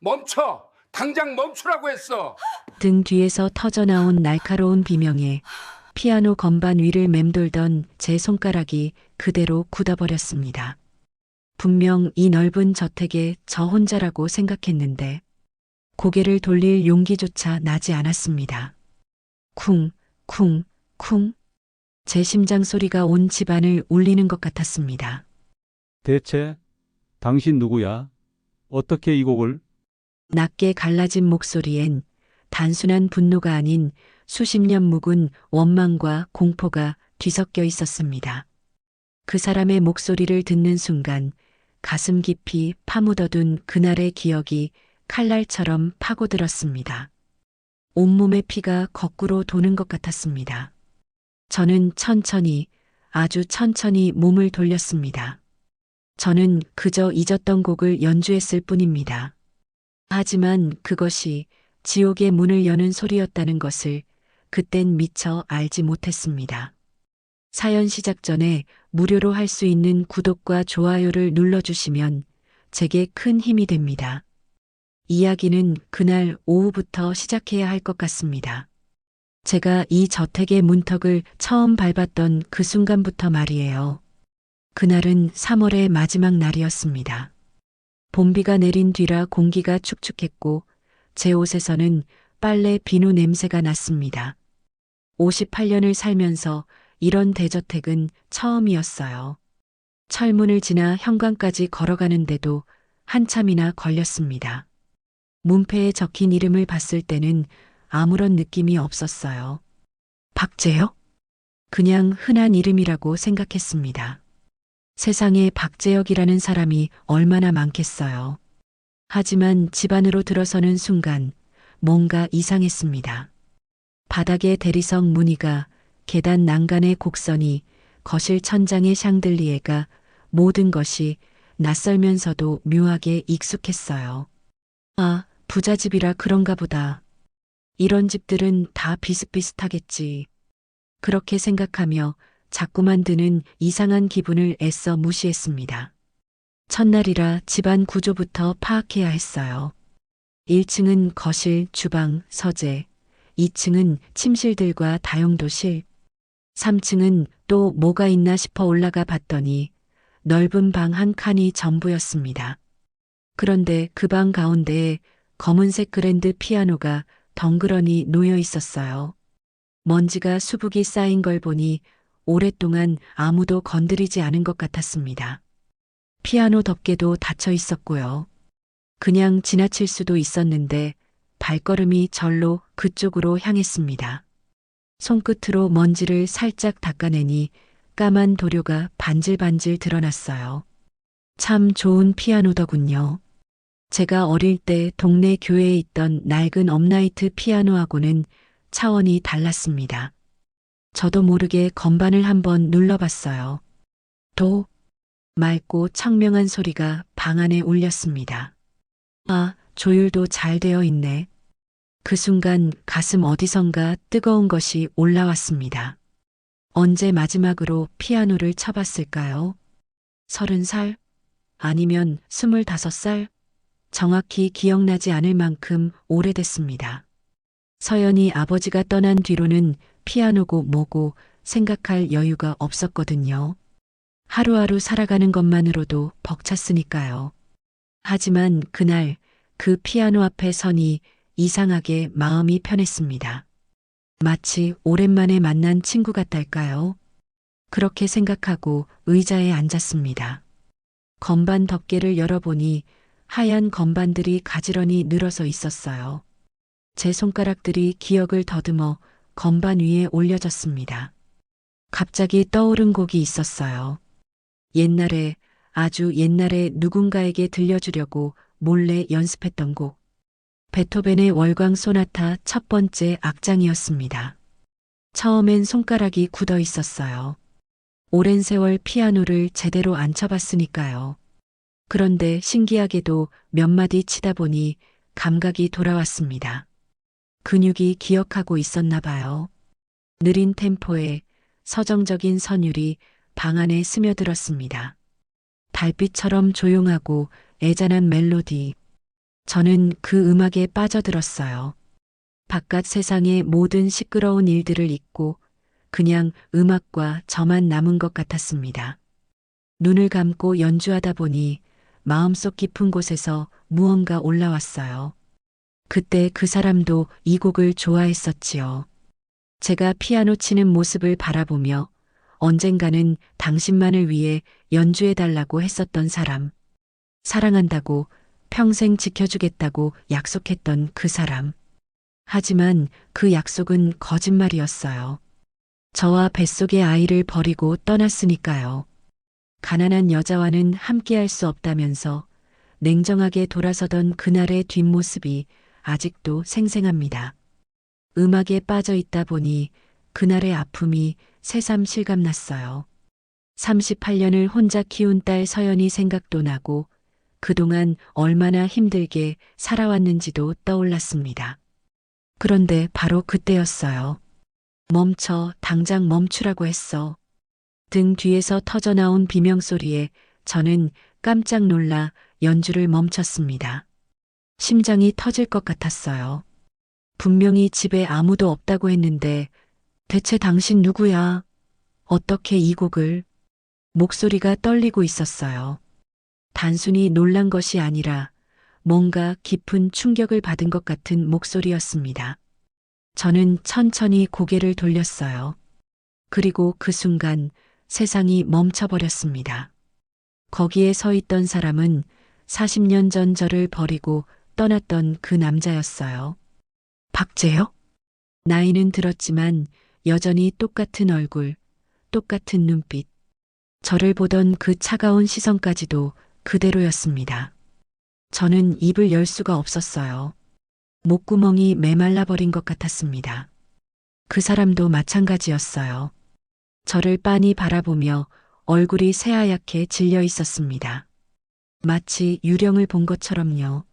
멈춰! 당장 멈추라고 했어! 등 뒤에서 터져나온 날카로운 비명에 피아노 건반 위를 맴돌던 제 손가락이 그대로 굳어버렸습니다. 분명 이 넓은 저택에 저 혼자라고 생각했는데 고개를 돌릴 용기조차 나지 않았습니다. 쿵, 쿵, 쿵. 제 심장 소리가 온 집안을 울리는 것 같았습니다. 대체 당신 누구야? 어떻게 이 곡을? 낮게 갈라진 목소리엔 단순한 분노가 아닌 수십 년 묵은 원망과 공포가 뒤섞여 있었습니다. 그 사람의 목소리를 듣는 순간 가슴 깊이 파묻어둔 그날의 기억이 칼날처럼 파고들었습니다. 온몸의 피가 거꾸로 도는 것 같았습니다. 저는 천천히, 아주 천천히 몸을 돌렸습니다. 저는 그저 잊었던 곡을 연주했을 뿐입니다. 하지만 그것이 지옥의 문을 여는 소리였다는 것을 그땐 미처 알지 못했습니다. 사연 시작 전에 무료로 할 수 있는 구독과 좋아요를 눌러주시면 제게 큰 힘이 됩니다. 이야기는 그날 오후부터 시작해야 할 것 같습니다. 제가 이 저택의 문턱을 처음 밟았던 그 순간부터 말이에요. 그날은 3월의 마지막 날이었습니다. 봄비가 내린 뒤라 공기가 축축했고 제 옷에서는 빨래 비누 냄새가 났습니다. 58년을 살면서 이런 대저택은 처음이었어요. 철문을 지나 현관까지 걸어가는데도 한참이나 걸렸습니다. 문패에 적힌 이름을 봤을 때는 아무런 느낌이 없었어요. 박재혁? 그냥 흔한 이름이라고 생각했습니다. 세상에 박재혁이라는 사람이 얼마나 많겠어요. 하지만 집 안으로 들어서는 순간 뭔가 이상했습니다. 바닥의 대리석 무늬가, 계단 난간의 곡선이, 거실 천장의 샹들리에가 모든 것이 낯설면서도 묘하게 익숙했어요. 아, 부잣집이라 그런가 보다. 이런 집들은 다 비슷비슷하겠지. 그렇게 생각하며 자꾸만 드는 이상한 기분을 애써 무시했습니다. 첫날이라 집안 구조부터 파악해야 했어요. 1층은 거실, 주방, 서재, 2층은 침실들과 다용도실, 3층은 또 뭐가 있나 싶어 올라가 봤더니 넓은 방 한 칸이 전부였습니다. 그런데 그 방 가운데에 검은색 그랜드 피아노가 덩그러니 놓여 있었어요. 먼지가 수북이 쌓인 걸 보니 오랫동안 아무도 건드리지 않은 것 같았습니다. 피아노 덮개도 닫혀 있었고요. 그냥 지나칠 수도 있었는데 발걸음이 절로 그쪽으로 향했습니다. 손끝으로 먼지를 살짝 닦아내니 까만 도료가 반질반질 드러났어요. 참 좋은 피아노더군요. 제가 어릴 때 동네 교회에 있던 낡은 업라이트 피아노하고는 차원이 달랐습니다. 저도 모르게 건반을 한번 눌러봤어요. 도, 맑고 청명한 소리가 방 안에 울렸습니다. 아, 조율도 잘 되어 있네. 그 순간 가슴 어디선가 뜨거운 것이 올라왔습니다. 언제 마지막으로 피아노를 쳐봤을까요? 30살? 아니면 25살? 정확히 기억나지 않을 만큼 오래됐습니다. 서연이 아버지가 떠난 뒤로는 피아노고 뭐고 생각할 여유가 없었거든요. 하루하루 살아가는 것만으로도 벅찼으니까요. 하지만 그날 그 피아노 앞에 서니 이상하게 마음이 편했습니다. 마치 오랜만에 만난 친구 같달까요? 그렇게 생각하고 의자에 앉았습니다. 건반 덮개를 열어보니 하얀 건반들이 가지런히 늘어서 있었어요. 제 손가락들이 기억을 더듬어 건반 위에 올려졌습니다. 갑자기 떠오른 곡이 있었어요. 옛날에, 아주 옛날에 누군가에게 들려주려고 몰래 연습했던 곡. 베토벤의 월광 소나타 첫 번째 악장이었습니다. 처음엔 손가락이 굳어 있었어요. 오랜 세월 피아노를 제대로 안 쳐봤으니까요. 그런데 신기하게도 몇 마디 치다 보니 감각이 돌아왔습니다. 근육이 기억하고 있었나 봐요. 느린 템포에 서정적인 선율이 방 안에 스며들었습니다. 달빛처럼 조용하고 애잔한 멜로디. 저는 그 음악에 빠져들었어요. 바깥 세상의 모든 시끄러운 일들을 잊고 그냥 음악과 저만 남은 것 같았습니다. 눈을 감고 연주하다 보니 마음속 깊은 곳에서 무언가 올라왔어요. 그때 그 사람도 이 곡을 좋아했었지요. 제가 피아노 치는 모습을 바라보며 언젠가는 당신만을 위해 연주해달라고 했었던 사람. 사랑한다고 평생 지켜주겠다고 약속했던 그 사람. 하지만 그 약속은 거짓말이었어요. 저와 뱃속의 아이를 버리고 떠났으니까요. 가난한 여자와는 함께할 수 없다면서 냉정하게 돌아서던 그날의 뒷모습이 아직도 생생합니다. 음악에 빠져 있다 보니 그날의 아픔이 새삼 실감났어요. 38년을 혼자 키운 딸 서연이 생각도 나고 그동안 얼마나 힘들게 살아왔는지도 떠올랐습니다. 그런데 바로 그때였어요. 멈춰, 당장 멈추라고 했어. 등 뒤에서 터져나온 비명소리에 저는 깜짝 놀라 연주를 멈췄습니다. 심장이 터질 것 같았어요. 분명히 집에 아무도 없다고 했는데 대체 당신 누구야? 어떻게 이 곡을? 목소리가 떨리고 있었어요. 단순히 놀란 것이 아니라 뭔가 깊은 충격을 받은 것 같은 목소리였습니다. 저는 천천히 고개를 돌렸어요. 그리고 그 순간 세상이 멈춰버렸습니다. 거기에 서 있던 사람은 40년 전 저를 버리고 떠났던 그 남자였어요. 박재혁? 나이는 들었지만 여전히 똑같은 얼굴, 똑같은 눈빛. 저를 보던 그 차가운 시선까지도 그대로였습니다. 저는 입을 열 수가 없었어요. 목구멍이 메말라 버린 것 같았습니다. 그 사람도 마찬가지였어요. 저를 빤히 바라보며 얼굴이 새하얗게 질려 있었습니다. 마치 유령을 본 것처럼요.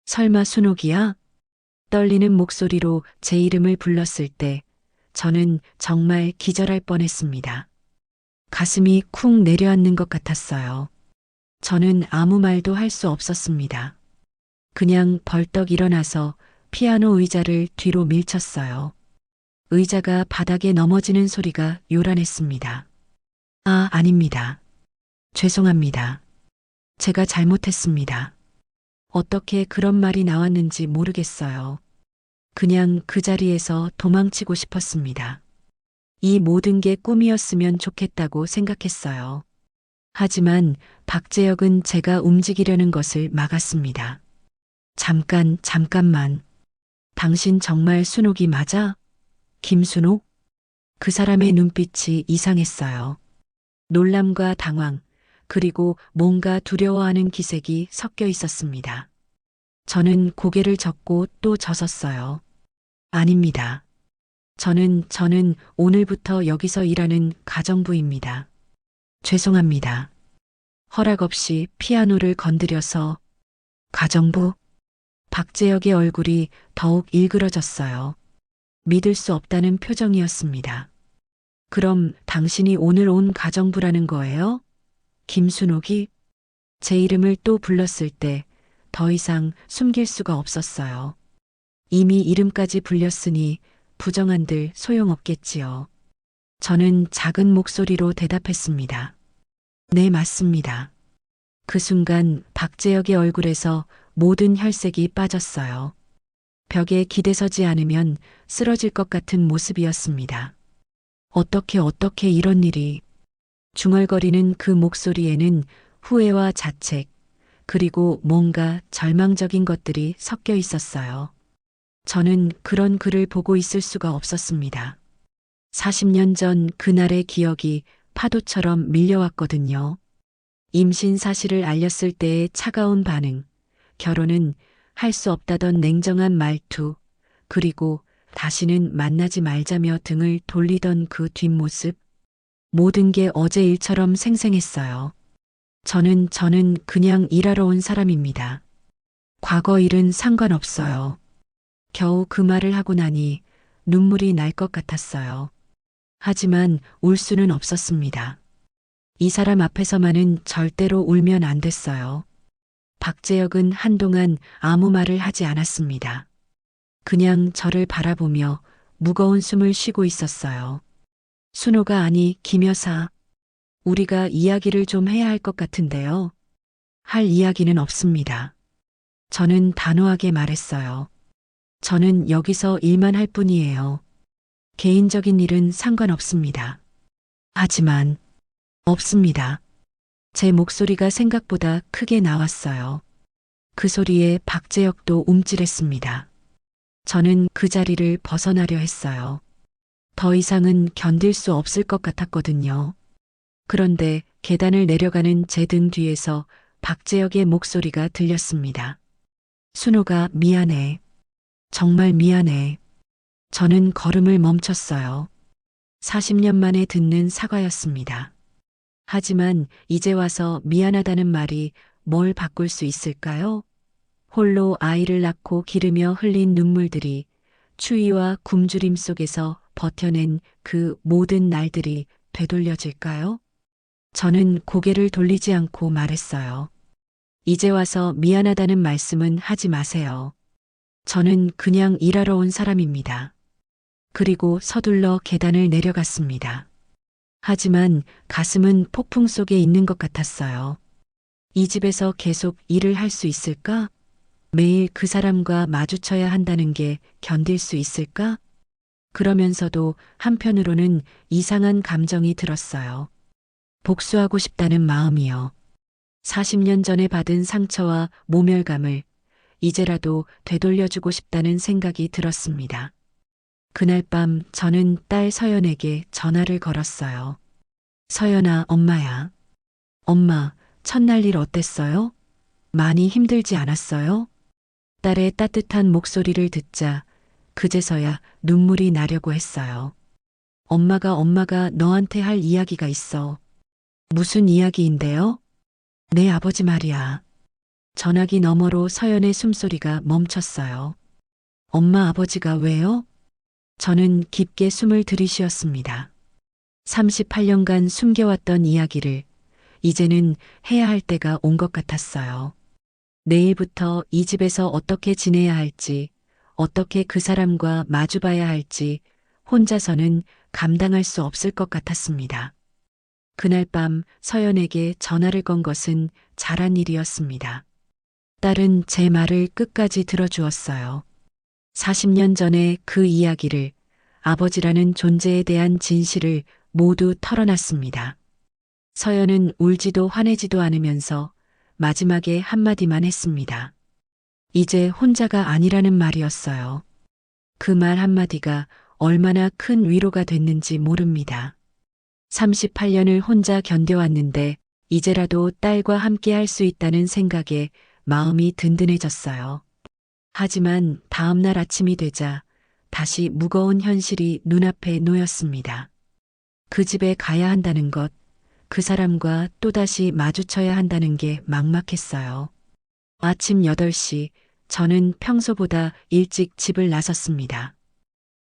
설마 순옥이야? 떨리는 목소리로 제 이름을 불렀을 때 저는 정말 기절할 뻔했습니다. 가슴이 쿵 내려앉는 것 같았어요. 저는 아무 말도 할 수 없었습니다. 그냥 벌떡 일어나서 피아노 의자를 뒤로 밀쳤어요. 의자가 바닥에 넘어지는 소리가 요란했습니다. 아, 아닙니다. 죄송합니다. 제가 잘못했습니다. 어떻게 그런 말이 나왔는지 모르겠어요. 그냥 그 자리에서 도망치고 싶었습니다. 이 모든 게 꿈이었으면 좋겠다고 생각했어요. 하지만 박재혁은 제가 움직이려는 것을 막았습니다. 잠깐만. 당신 정말 순옥이 맞아? 김순옥? 그 사람의 눈빛이 이상했어요. 놀람과 당황, 그리고 뭔가 두려워하는 기색이 섞여 있었습니다. 저는 고개를 젓고 또 젖었어요. 아닙니다. 저는 오늘부터 여기서 일하는 가정부입니다. 죄송합니다. 허락 없이 피아노를 건드려서. 가정부? 박재혁의 얼굴이 더욱 일그러졌어요. 믿을 수 없다는 표정이었습니다. 그럼 당신이 오늘 온 가정부라는 거예요? 김순옥이? 제 이름을 또 불렀을 때 더 이상 숨길 수가 없었어요. 이미 이름까지 불렸으니 부정한들 소용없겠지요. 저는 작은 목소리로 대답했습니다. 네, 맞습니다. 그 순간 박재혁의 얼굴에서 모든 혈색이 빠졌어요. 벽에 기대서지 않으면 쓰러질 것 같은 모습이었습니다. 어떻게 이런 일이. 중얼거리는 그 목소리에는 후회와 자책, 그리고 뭔가 절망적인 것들이 섞여 있었어요. 저는 그런 그를 보고 있을 수가 없었습니다. 40년 전 그날의 기억이 파도처럼 밀려왔거든요. 임신 사실을 알렸을 때의 차가운 반응, 결혼은 할 수 없다던 냉정한 말투, 그리고 다시는 만나지 말자며 등을 돌리던 그 뒷모습, 모든 게 어제 일처럼 생생했어요. 저는 그냥 일하러 온 사람입니다. 과거 일은 상관없어요. 겨우 그 말을 하고 나니 눈물이 날 것 같았어요. 하지만 울 수는 없었습니다. 이 사람 앞에서만은 절대로 울면 안 됐어요. 박재혁은 한동안 아무 말을 하지 않았습니다. 그냥 저를 바라보며 무거운 숨을 쉬고 있었어요. 순호가 아니 김 여사, 우리가 이야기를 좀 해야 할 것 같은데요. 할 이야기는 없습니다. 저는 단호하게 말했어요. 저는 여기서 일만 할 뿐이에요. 개인적인 일은 상관없습니다. 하지만 없습니다. 제 목소리가 생각보다 크게 나왔어요. 그 소리에 박재혁도 움찔했습니다. 저는 그 자리를 벗어나려 했어요. 더 이상은 견딜 수 없을 것 같았거든요. 그런데 계단을 내려가는 제 등 뒤에서 박재혁의 목소리가 들렸습니다. 순호가 미안해. 정말 미안해. 저는 걸음을 멈췄어요. 40년 만에 듣는 사과였습니다. 하지만 이제 와서 미안하다는 말이 뭘 바꿀 수 있을까요? 홀로 아이를 낳고 기르며 흘린 눈물들이, 추위와 굶주림 속에서 버텨낸 그 모든 날들이 되돌려질까요? 저는 고개를 돌리지 않고 말했어요. 이제 와서 미안하다는 말씀은 하지 마세요. 저는 그냥 일하러 온 사람입니다. 그리고 서둘러 계단을 내려갔습니다. 하지만 가슴은 폭풍 속에 있는 것 같았어요. 이 집에서 계속 일을 할 수 있을까? 매일 그 사람과 마주쳐야 한다는 게 견딜 수 있을까? 그러면서도 한편으로는 이상한 감정이 들었어요. 복수하고 싶다는 마음이요. 40년 전에 받은 상처와 모멸감을 이제라도 되돌려주고 싶다는 생각이 들었습니다. 그날 밤 저는 딸 서연에게 전화를 걸었어요. 서연아, 엄마야. 엄마, 첫날 일 어땠어요? 많이 힘들지 않았어요? 딸의 따뜻한 목소리를 듣자 그제서야 눈물이 나려고 했어요. 엄마가 너한테 할 이야기가 있어. 무슨 이야기인데요? 내 아버지 말이야. 전화기 너머로 서연의 숨소리가 멈췄어요. 엄마, 아버지가 왜요? 저는 깊게 숨을 들이쉬었습니다. 38년간 숨겨왔던 이야기를 이제는 해야 할 때가 온 것 같았어요. 내일부터 이 집에서 어떻게 지내야 할지, 어떻게 그 사람과 마주봐야 할지 혼자서는 감당할 수 없을 것 같았습니다. 그날 밤 서연에게 전화를 건 것은 잘한 일이었습니다. 딸은 제 말을 끝까지 들어주었어요. 40년 전에 그 이야기를, 아버지라는 존재에 대한 진실을 모두 털어놨습니다. 서연은 울지도 화내지도 않으면서 마지막에 한마디만 했습니다. 이제 혼자가 아니라는 말이었어요. 그 말 한마디가 얼마나 큰 위로가 됐는지 모릅니다. 38년을 혼자 견뎌왔는데 이제라도 딸과 함께 할 수 있다는 생각에 마음이 든든해졌어요. 하지만 다음 날 아침이 되자 다시 무거운 현실이 눈앞에 놓였습니다. 그 집에 가야 한다는 것, 그 사람과 또다시 마주쳐야 한다는 게 막막했어요. 아침 8시 저는 평소보다 일찍 집을 나섰습니다.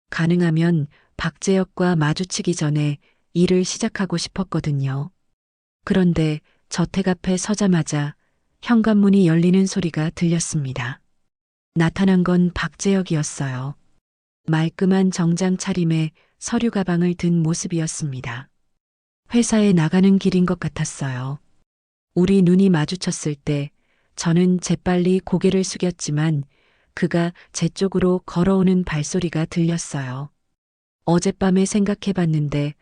가능하면 박재혁과 마주치기 전에 일을 시작하고 싶었거든요. 그런데 저택 앞에 서자마자 현관문이 열리는 소리가 들렸습니다. 나타난 건 박재혁이었어요. 말끔한 정장 차림에 서류 가방을 든 모습이었습니다. 회사에 나가는 길인 것 같았어요. 우리 눈이 마주쳤을 때 저는 재빨리 고개를 숙였지만 그가 제 쪽으로 걸어오는 발소리가 들렸어요. 어젯밤에 생각해봤는데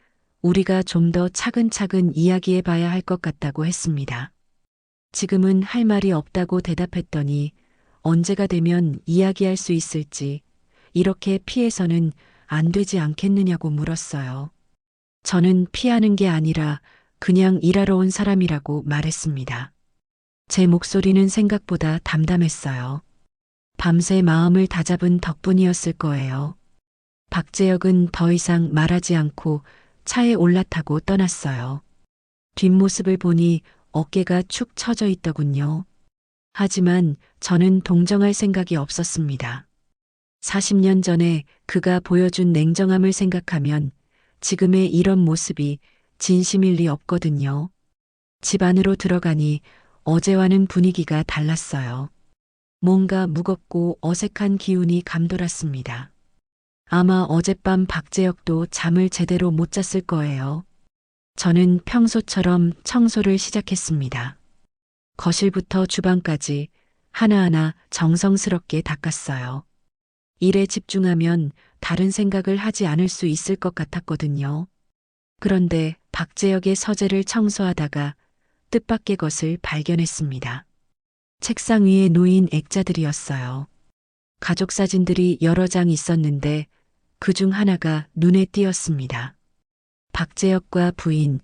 우리가 좀 더 차근차근 이야기해봐야 할 것 같다고 했습니다. 지금은 할 말이 없다고 대답했더니 언제가 되면 이야기할 수 있을지, 이렇게 피해서는 안 되지 않겠느냐고 물었어요. 저는 피하는 게 아니라 그냥 일하러 온 사람이라고 말했습니다. 제 목소리는 생각보다 담담했어요. 밤새 마음을 다잡은 덕분이었을 거예요. 박재혁은 더 이상 말하지 않고 차에 올라타고 떠났어요. 뒷모습을 보니 어깨가 축 처져 있더군요. 하지만 저는 동정할 생각이 없었습니다. 40년 전에 그가 보여준 냉정함을 생각하면 지금의 이런 모습이 진심일 리 없거든요. 집 안으로 들어가니 어제와는 분위기가 달랐어요. 뭔가 무겁고 어색한 기운이 감돌았습니다. 아마 어젯밤 박재혁도 잠을 제대로 못 잤을 거예요. 저는 평소처럼 청소를 시작했습니다. 거실부터 주방까지 하나하나 정성스럽게 닦았어요. 일에 집중하면 다른 생각을 하지 않을 수 있을 것 같았거든요. 그런데 박재혁의 서재를 청소하다가 뜻밖의 것을 발견했습니다. 책상 위에 놓인 액자들이었어요. 가족 사진들이 여러 장 있었는데 그중 하나가 눈에 띄었습니다. 박재혁과 부인,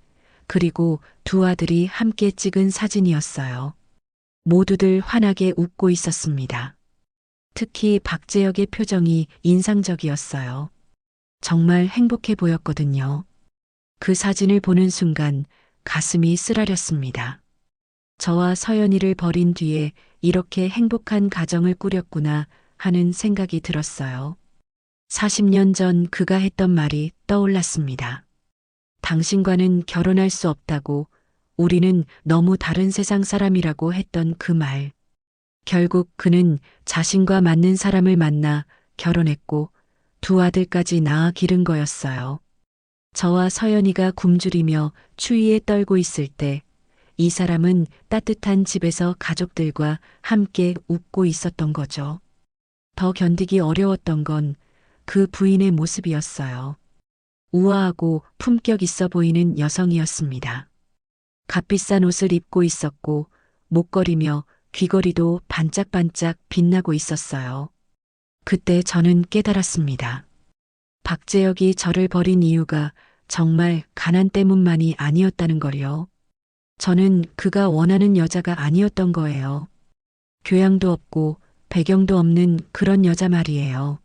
그리고 두 아들이 함께 찍은 사진이었어요. 모두들 환하게 웃고 있었습니다. 특히 박재혁의 표정이 인상적이었어요. 정말 행복해 보였거든요. 그 사진을 보는 순간 가슴이 쓰라렸습니다. 저와 서연이를 버린 뒤에 이렇게 행복한 가정을 꾸렸구나 하는 생각이 들었어요. 40년 전 그가 했던 말이 떠올랐습니다. 당신과는 결혼할 수 없다고, 우리는 너무 다른 세상 사람이라고 했던 그 말. 결국 그는 자신과 맞는 사람을 만나 결혼했고 두 아들까지 낳아 기른 거였어요. 저와 서연이가 굶주리며 추위에 떨고 있을 때 이 사람은 따뜻한 집에서 가족들과 함께 웃고 있었던 거죠. 더 견디기 어려웠던 건 그 부인의 모습이었어요. 우아하고 품격 있어 보이는 여성이었습니다. 값비싼 옷을 입고 있었고 목걸이며 귀걸이도 반짝반짝 빛나고 있었어요. 그때 저는 깨달았습니다. 박재혁이 저를 버린 이유가 정말 가난 때문만이 아니었다는 걸요. 저는 그가 원하는 여자가 아니었던 거예요. 교양도 없고 배경도 없는 그런 여자 말이에요.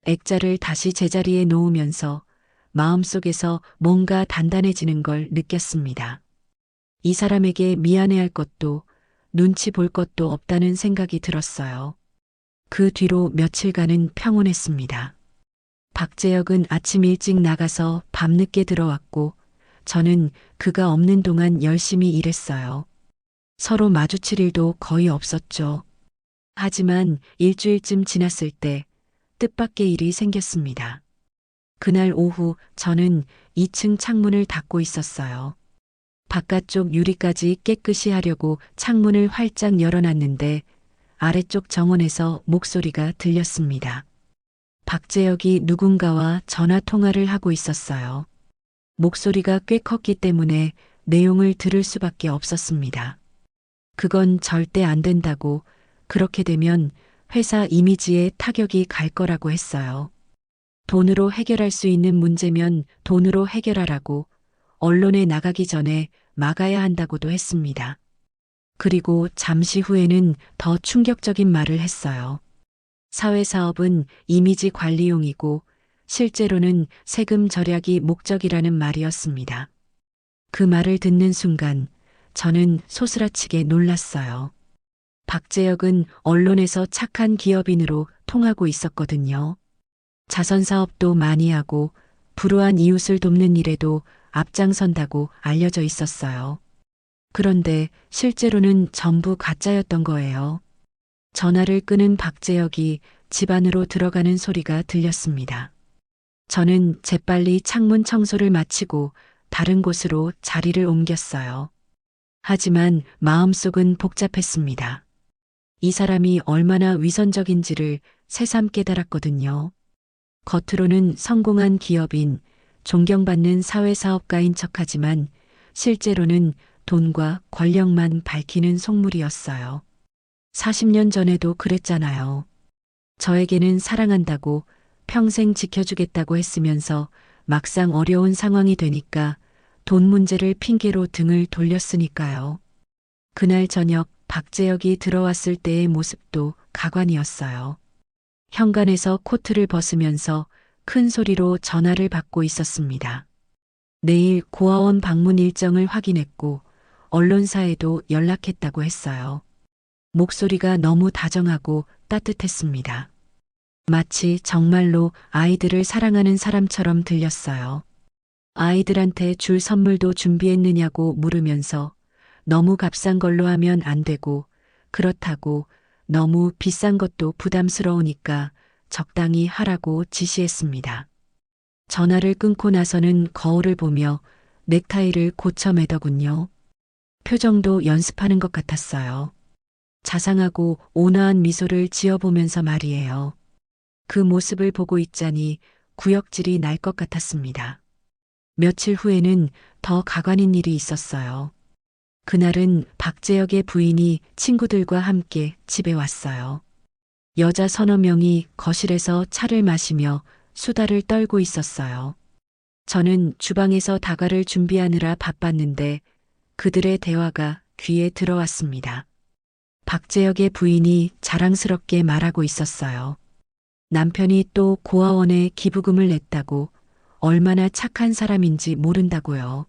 액자를 다시 제자리에 놓으면서 마음속에서 뭔가 단단해지는 걸 느꼈습니다. 이 사람에게 미안해할 것도 눈치 볼 것도 없다는 생각이 들었어요. 그 뒤로 며칠간은 평온했습니다. 박재혁은 아침 일찍 나가서 밤늦게 들어왔고 저는 그가 없는 동안 열심히 일했어요. 서로 마주칠 일도 거의 없었죠. 하지만 일주일쯤 지났을 때 뜻밖의 일이 생겼습니다. 그날 오후 저는 2층 창문을 닫고 있었어요. 바깥쪽 유리까지 깨끗이 하려고 창문을 활짝 열어놨는데 아래쪽 정원에서 목소리가 들렸습니다. 박재혁이 누군가와 전화 통화를 하고 있었어요. 목소리가 꽤 컸기 때문에 내용을 들을 수밖에 없었습니다. 그건 절대 안 된다고, 그렇게 되면 회사 이미지에 타격이 갈 거라고 했어요. 돈으로 해결할 수 있는 문제면 돈으로 해결하라고, 언론에 나가기 전에 막아야 한다고도 했습니다. 그리고 잠시 후에는 더 충격적인 말을 했어요. 사회사업은 이미지 관리용이고 실제로는 세금 절약이 목적이라는 말이었습니다. 그 말을 듣는 순간 저는 소스라치게 놀랐어요. 박재혁은 언론에서 착한 기업인으로 통하고 있었거든요. 자선사업도 많이 하고 불우한 이웃을 돕는 일에도 앞장선다고 알려져 있었어요. 그런데 실제로는 전부 가짜였던 거예요. 전화를 끄는 박재혁이 집 안으로 들어가는 소리가 들렸습니다. 저는 재빨리 창문 청소를 마치고 다른 곳으로 자리를 옮겼어요. 하지만 마음속은 복잡했습니다. 이 사람이 얼마나 위선적인지를 새삼 깨달았거든요. 겉으로는 성공한 기업인, 존경받는 사회사업가인 척하지만 실제로는 돈과 권력만 밝히는 속물이었어요. 40년 전에도 그랬잖아요. 저에게는 사랑한다고, 평생 지켜주겠다고 했으면서 막상 어려운 상황이 되니까 돈 문제를 핑계로 등을 돌렸으니까요. 그날 저녁 박재혁이 들어왔을 때의 모습도 가관이었어요. 현관에서 코트를 벗으면서 큰 소리로 전화를 받고 있었습니다. 내일 고아원 방문 일정을 확인했고 언론사에도 연락했다고 했어요. 목소리가 너무 다정하고 따뜻했습니다. 마치 정말로 아이들을 사랑하는 사람처럼 들렸어요. 아이들한테 줄 선물도 준비했느냐고 물으면서 너무 값싼 걸로 하면 안 되고, 그렇다고 너무 비싼 것도 부담스러우니까 적당히 하라고 지시했습니다. 전화를 끊고 나서는 거울을 보며 넥타이를 고쳐 매더군요. 표정도 연습하는 것 같았어요. 자상하고 온화한 미소를 지어보면서 말이에요. 그 모습을 보고 있자니 구역질이 날 것 같았습니다. 며칠 후에는 더 가관인 일이 있었어요. 그날은 박재혁의 부인이 친구들과 함께 집에 왔어요. 여자 서너 명이 거실에서 차를 마시며 수다를 떨고 있었어요. 저는 주방에서 다과를 준비하느라 바빴는데 그들의 대화가 귀에 들어왔습니다. 박재혁의 부인이 자랑스럽게 말하고 있었어요. 남편이 또 고아원에 기부금을 냈다고, 얼마나 착한 사람인지 모른다고요.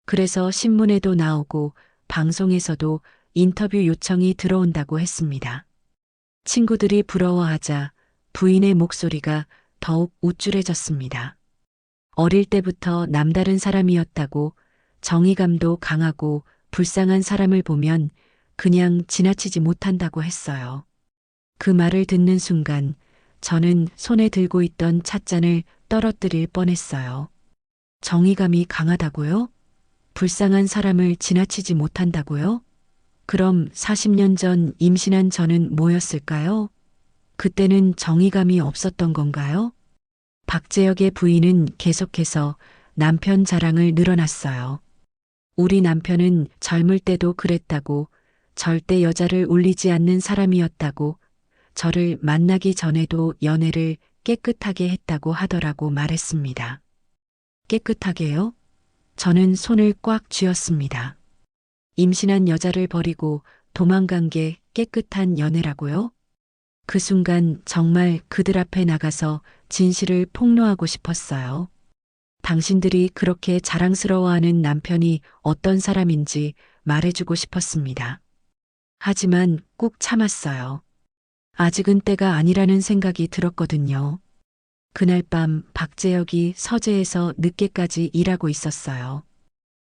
그래서 신문에도 나오고 방송에서도 인터뷰 요청이 들어온다고 했습니다. 친구들이 부러워하자 부인의 목소리가 더욱 우쭐해졌습니다. 어릴 때부터 남다른 사람이었다고, 정의감도 강하고 불쌍한 사람을 보면 그냥 지나치지 못한다고 했어요. 그 말을 듣는 순간 저는 손에 들고 있던 찻잔을 떨어뜨릴 뻔했어요. 정의감이 강하다고요? 불쌍한 사람을 지나치지 못한다고요? 그럼 40년 전 임신한 저는 뭐였을까요? 그때는 정의감이 없었던 건가요? 박재혁의 부인은 계속해서 남편 자랑을 늘어놨어요. 우리 남편은 젊을 때도 그랬다고, 절대 여자를 울리지 않는 사람이었다고, 저를 만나기 전에도 연애를 깨끗하게 했다고 하더라고 말했습니다. 깨끗하게요? 저는 손을 꽉 쥐었습니다. 임신한 여자를 버리고 도망간 게 깨끗한 연애라고요? 그 순간 정말 그들 앞에 나가서 진실을 폭로하고 싶었어요. 당신들이 그렇게 자랑스러워하는 남편이 어떤 사람인지 말해주고 싶었습니다. 하지만 꾹 참았어요. 아직은 때가 아니라는 생각이 들었거든요. 그날 밤 박재혁이 서재에서 늦게까지 일하고 있었어요.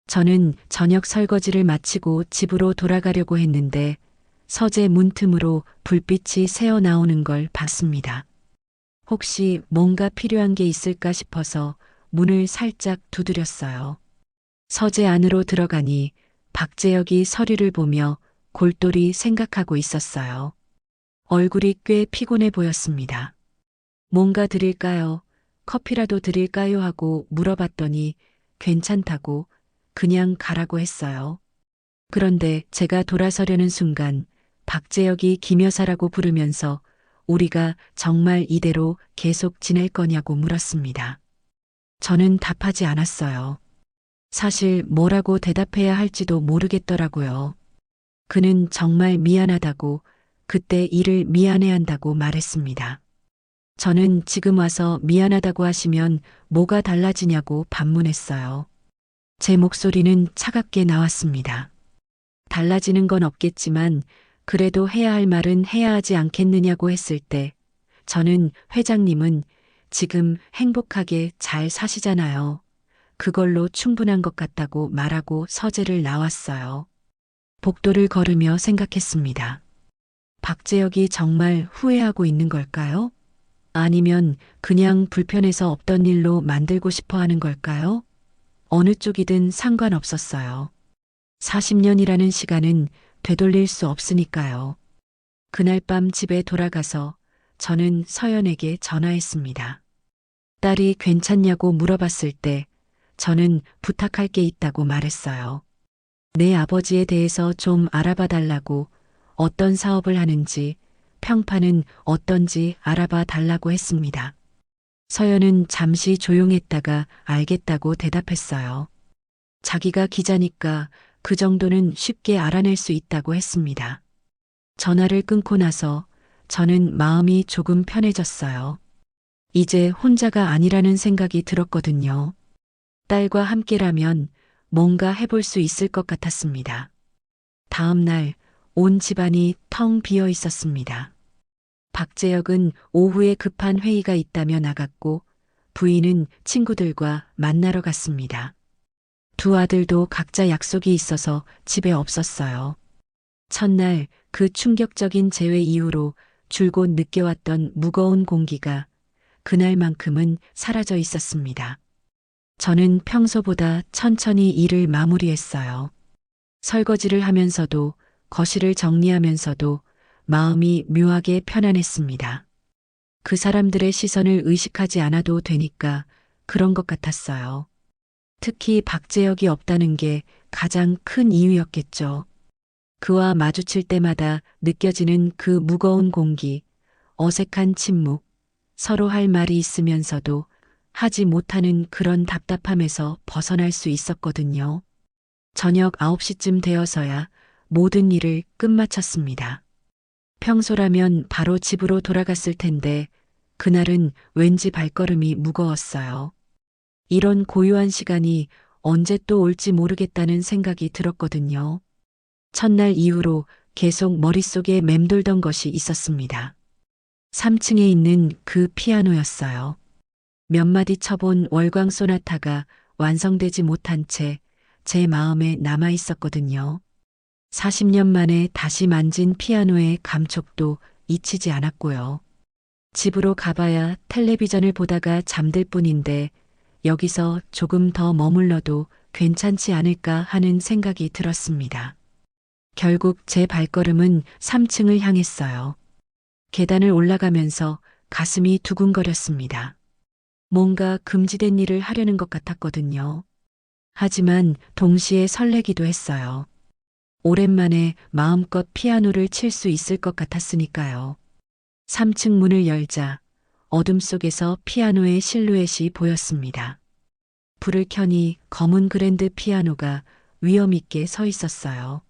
저는 저녁 설거지를 마치고 집으로 돌아가려고 했는데 서재 문틈으로 불빛이 새어 나오는 걸 봤습니다. 혹시 뭔가 필요한 게 있을까 싶어서 문을 살짝 두드렸어요. 서재 안으로 들어가니 박재혁이 서류를 보며 골똘히 생각하고 있었어요. 얼굴이 꽤 피곤해 보였습니다. 뭔가 드릴까요? 커피라도 드릴까요? 하고 물어봤더니 괜찮다고, 그냥 가라고 했어요. 그런데 제가 돌아서려는 순간 박재혁이 김 여사라고 부르면서 우리가 정말 이대로 계속 지낼 거냐고 물었습니다. 저는 답하지 않았어요. 사실 뭐라고 대답해야 할지도 모르겠더라고요. 그는 정말 미안하다고, 그때 일을 미안해한다고 말했습니다. 저는 지금 와서 미안하다고 하시면 뭐가 달라지냐고 반문했어요. 제 목소리는 차갑게 나왔습니다. 달라지는 건 없겠지만 그래도 해야 할 말은 해야 하지 않겠느냐고 했을 때 저는 회장님은 지금 행복하게 잘 사시잖아요. 그걸로 충분한 것 같다고 말하고 서재를 나왔어요. 복도를 걸으며 생각했습니다. 박재혁이 정말 후회하고 있는 걸까요? 아니면 그냥 불편해서 없던 일로 만들고 싶어 하는 걸까요? 어느 쪽이든 상관없었어요. 40년이라는 시간은 되돌릴 수 없으니까요. 그날 밤 집에 돌아가서 저는 서연에게 전화했습니다. 딸이 괜찮냐고 물어봤을 때 저는 부탁할 게 있다고 말했어요. 내 아버지에 대해서 좀 알아봐 달라고, 어떤 사업을 하는지, 평판은 어떤지 알아봐 달라고 했습니다. 서연은 잠시 조용했다가 알겠다고 대답했어요. 자기가 기자니까 그 정도는 쉽게 알아낼 수 있다고 했습니다. 전화를 끊고 나서 저는 마음이 조금 편해졌어요. 이제 혼자가 아니라는 생각이 들었거든요. 딸과 함께라면 뭔가 해볼 수 있을 것 같았습니다. 다음 날 온 집안이 텅 비어 있었습니다. 박재혁은 오후에 급한 회의가 있다며 나갔고 부인은 친구들과 만나러 갔습니다. 두 아들도 각자 약속이 있어서 집에 없었어요. 첫날 그 충격적인 재회 이후로 줄곧 느껴왔던 무거운 공기가 그날만큼은 사라져 있었습니다. 저는 평소보다 천천히 일을 마무리했어요. 설거지를 하면서도 거실을 정리하면서도 마음이 묘하게 편안했습니다. 그 사람들의 시선을 의식하지 않아도 되니까 그런 것 같았어요. 특히 박재혁이 없다는 게 가장 큰 이유였겠죠. 그와 마주칠 때마다 느껴지는 그 무거운 공기, 어색한 침묵, 서로 할 말이 있으면서도 하지 못하는 그런 답답함에서 벗어날 수 있었거든요. 저녁 9시쯤 되어서야 모든 일을 끝마쳤습니다. 평소라면 바로 집으로 돌아갔을 텐데 그날은 왠지 발걸음이 무거웠어요. 이런 고요한 시간이 언제 또 올지 모르겠다는 생각이 들었거든요. 첫날 이후로 계속 머릿속에 맴돌던 것이 있었습니다. 3층에 있는 그 피아노였어요. 몇 마디 쳐본 월광 소나타가 완성되지 못한 채 제 마음에 남아 있었거든요. 40년 만에 다시 만진 피아노의 감촉도 잊히지 않았고요. 집으로 가봐야 텔레비전을 보다가 잠들 뿐인데 여기서 조금 더 머물러도 괜찮지 않을까 하는 생각이 들었습니다. 결국 제 발걸음은 3층을 향했어요. 계단을 올라가면서 가슴이 두근거렸습니다. 뭔가 금지된 일을 하려는 것 같았거든요. 하지만 동시에 설레기도 했어요. 오랜만에 마음껏 피아노를 칠 수 있을 것 같았으니까요. 3층 문을 열자 어둠 속에서 피아노의 실루엣이 보였습니다. 불을 켜니 검은 그랜드 피아노가 위엄 있게 서 있었어요.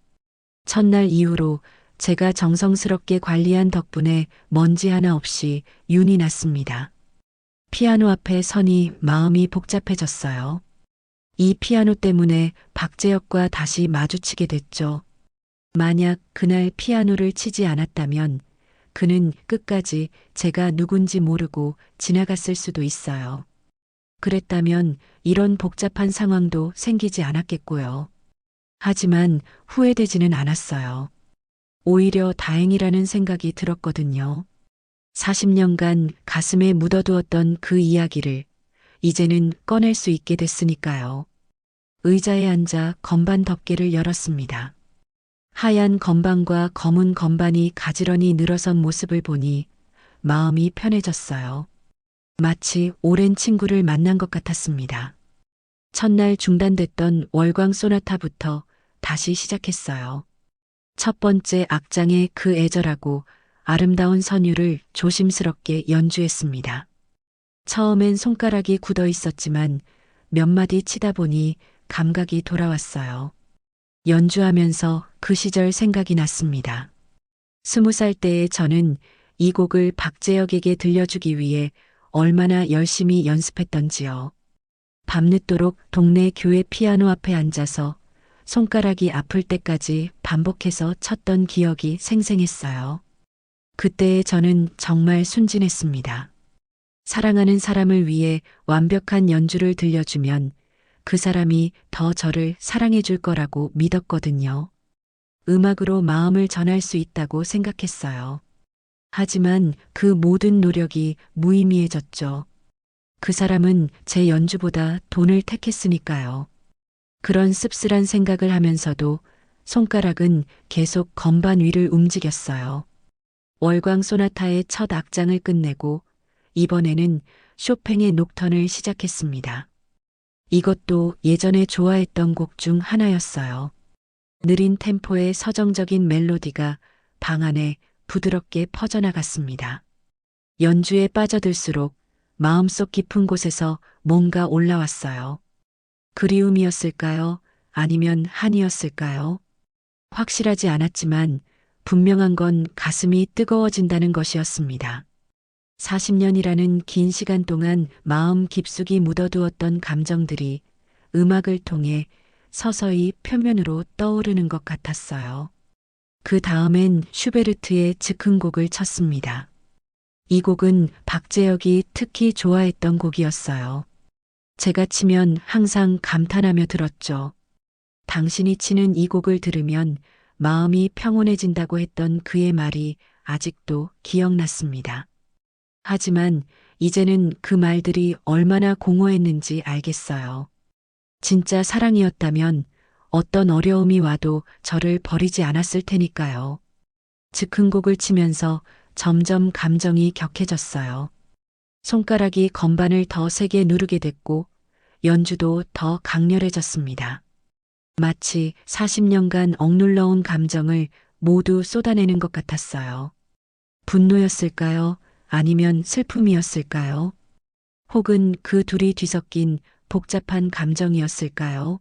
첫날 이후로 제가 정성스럽게 관리한 덕분에 먼지 하나 없이 윤이 났습니다. 피아노 앞에 서니 마음이 복잡해졌어요. 이 피아노 때문에 박재혁과 다시 마주치게 됐죠. 만약 그날 피아노를 치지 않았다면 그는 끝까지 제가 누군지 모르고 지나갔을 수도 있어요. 그랬다면 이런 복잡한 상황도 생기지 않았겠고요. 하지만 후회되지는 않았어요. 오히려 다행이라는 생각이 들었거든요. 40년간 가슴에 묻어두었던 그 이야기를 이제는 꺼낼 수 있게 됐으니까요. 의자에 앉아 건반 덮개를 열었습니다. 하얀 건반과 검은 건반이 가지런히 늘어선 모습을 보니 마음이 편해졌어요. 마치 오랜 친구를 만난 것 같았습니다. 첫날 중단됐던 월광 소나타부터 다시 시작했어요. 첫 번째 악장의 그 애절하고 아름다운 선율을 조심스럽게 연주했습니다. 처음엔 손가락이 굳어 있었지만 몇 마디 치다 보니 감각이 돌아왔어요. 연주하면서 그 시절 생각이 났습니다. 20살 때의 저는 이 곡을 박재혁에게 들려주기 위해 얼마나 열심히 연습했던지요. 밤늦도록 동네 교회 피아노 앞에 앉아서 손가락이 아플 때까지 반복해서 쳤던 기억이 생생했어요. 그때의 저는 정말 순진했습니다. 사랑하는 사람을 위해 완벽한 연주를 들려주면 그 사람이 더 저를 사랑해 줄 거라고 믿었거든요. 음악으로 마음을 전할 수 있다고 생각했어요. 하지만 그 모든 노력이 무의미해졌죠. 그 사람은 제 연주보다 돈을 택했으니까요. 그런 씁쓸한 생각을 하면서도 손가락은 계속 건반 위를 움직였어요. 월광 소나타의 첫 악장을 끝내고 이번에는 쇼팽의 녹턴을 시작했습니다. 이것도 예전에 좋아했던 곡 중 하나였어요. 느린 템포의 서정적인 멜로디가 방 안에 부드럽게 퍼져나갔습니다. 연주에 빠져들수록 마음속 깊은 곳에서 뭔가 올라왔어요. 그리움이었을까요? 아니면 한이었을까요? 확실하지 않았지만 분명한 건 가슴이 뜨거워진다는 것이었습니다. 40년이라는 긴 시간 동안 마음 깊숙이 묻어두었던 감정들이 음악을 통해 서서히 표면으로 떠오르는 것 같았어요. 그 다음엔 슈베르트의 즉흥곡을 쳤습니다. 이 곡은 박재혁이 특히 좋아했던 곡이었어요. 제가 치면 항상 감탄하며 들었죠. 당신이 치는 이 곡을 들으면 마음이 평온해진다고 했던 그의 말이 아직도 기억났습니다. 하지만 이제는 그 말들이 얼마나 공허했는지 알겠어요. 진짜 사랑이었다면 어떤 어려움이 와도 저를 버리지 않았을 테니까요. 즉흥곡을 치면서 점점 감정이 격해졌어요. 손가락이 건반을 더 세게 누르게 됐고 연주도 더 강렬해졌습니다. 마치 40년간 억눌러온 감정을 모두 쏟아내는 것 같았어요. 분노였을까요? 아니면 슬픔이었을까요? 혹은 그 둘이 뒤섞인 복잡한 감정이었을까요?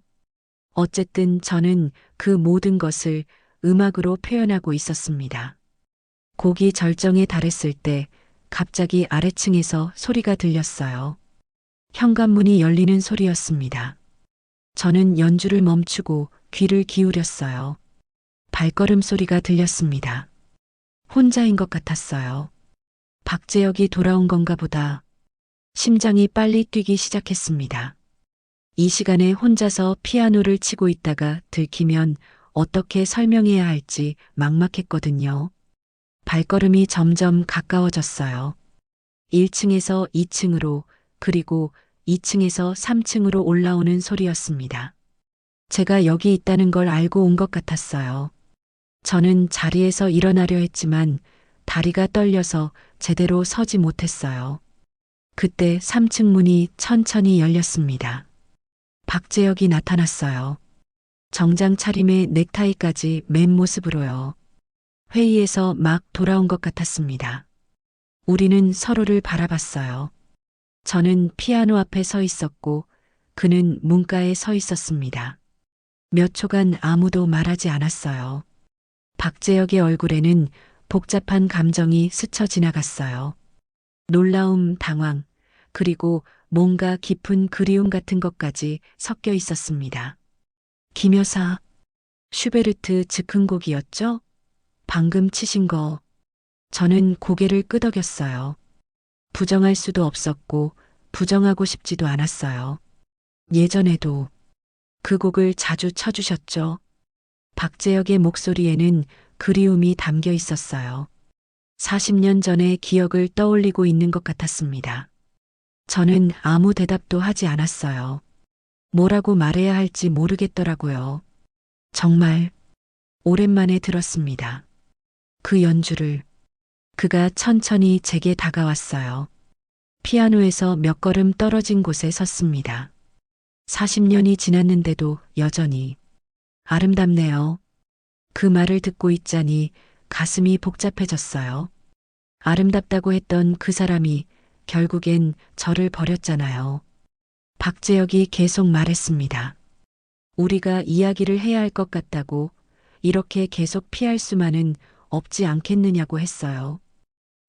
어쨌든 저는 그 모든 것을 음악으로 표현하고 있었습니다. 곡이 절정에 달했을 때 갑자기 아래층에서 소리가 들렸어요. 현관문이 열리는 소리였습니다. 저는 연주를 멈추고 귀를 기울였어요. 발걸음 소리가 들렸습니다. 혼자인 것 같았어요. 박재혁이 돌아온 건가 보다. 심장이 빨리 뛰기 시작했습니다. 이 시간에 혼자서 피아노를 치고 있다가 들키면 어떻게 설명해야 할지 막막했거든요. 발걸음이 점점 가까워졌어요. 1층에서 2층으로 그리고 2층에서 3층으로 올라오는 소리였습니다. 제가 여기 있다는 걸 알고 온 것 같았어요. 저는 자리에서 일어나려 했지만 다리가 떨려서 제대로 서지 못했어요. 그때 3층 문이 천천히 열렸습니다. 박재혁이 나타났어요. 정장 차림에 넥타이까지 맨 모습으로요. 회의에서 막 돌아온 것 같았습니다. 우리는 서로를 바라봤어요. 저는 피아노 앞에 서 있었고 그는 문가에 서 있었습니다. 몇 초간 아무도 말하지 않았어요. 박재혁의 얼굴에는 복잡한 감정이 스쳐 지나갔어요. 놀라움, 당황, 그리고 뭔가 깊은 그리움 같은 것까지 섞여 있었습니다. 김 여사, 슈베르트 즉흥곡이었죠? 방금 치신 거. 저는 고개를 끄덕였어요. 부정할 수도 없었고 부정하고 싶지도 않았어요. 예전에도 그 곡을 자주 쳐주셨죠? 박재혁의 목소리에는 그리움이 담겨 있었어요. 40년 전의 기억을 떠올리고 있는 것 같았습니다. 저는 아무 대답도 하지 않았어요. 뭐라고 말해야 할지 모르겠더라고요. 정말 오랜만에 들었습니다. 그 연주를. 그가 천천히 제게 다가왔어요. 피아노에서 몇 걸음 떨어진 곳에 섰습니다. 40년이 지났는데도 여전히 아름답네요. 그 말을 듣고 있자니 가슴이 복잡해졌어요. 아름답다고 했던 그 사람이 결국엔 저를 버렸잖아요. 박재혁이 계속 말했습니다. 우리가 이야기를 해야 할 것 같다고, 이렇게 계속 피할 수만은 없지 않겠느냐고 했어요.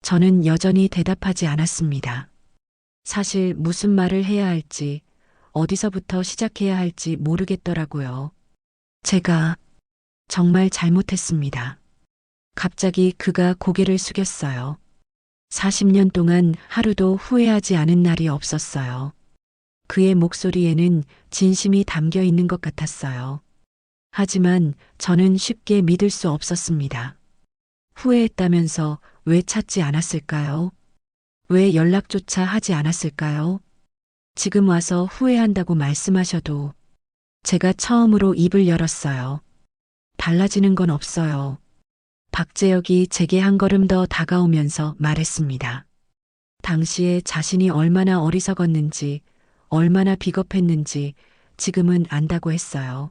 저는 여전히 대답하지 않았습니다. 사실 무슨 말을 해야 할지, 어디서부터 시작해야 할지 모르겠더라고요. 제가 정말 잘못했습니다. 갑자기 그가 고개를 숙였어요. 40년 동안 하루도 후회하지 않은 날이 없었어요. 그의 목소리에는 진심이 담겨 있는 것 같았어요. 하지만 저는 쉽게 믿을 수 없었습니다. 후회했다면서 왜 찾지 않았을까요? 왜 연락조차 하지 않았을까요? 지금 와서 후회한다고 말씀하셔도 제가 처음으로 입을 열었어요. 달라지는 건 없어요. 박재혁이 제게 한 걸음 더 다가오면서 말했습니다. 당시에 자신이 얼마나 어리석었는지, 얼마나 비겁했는지 지금은 안다고 했어요.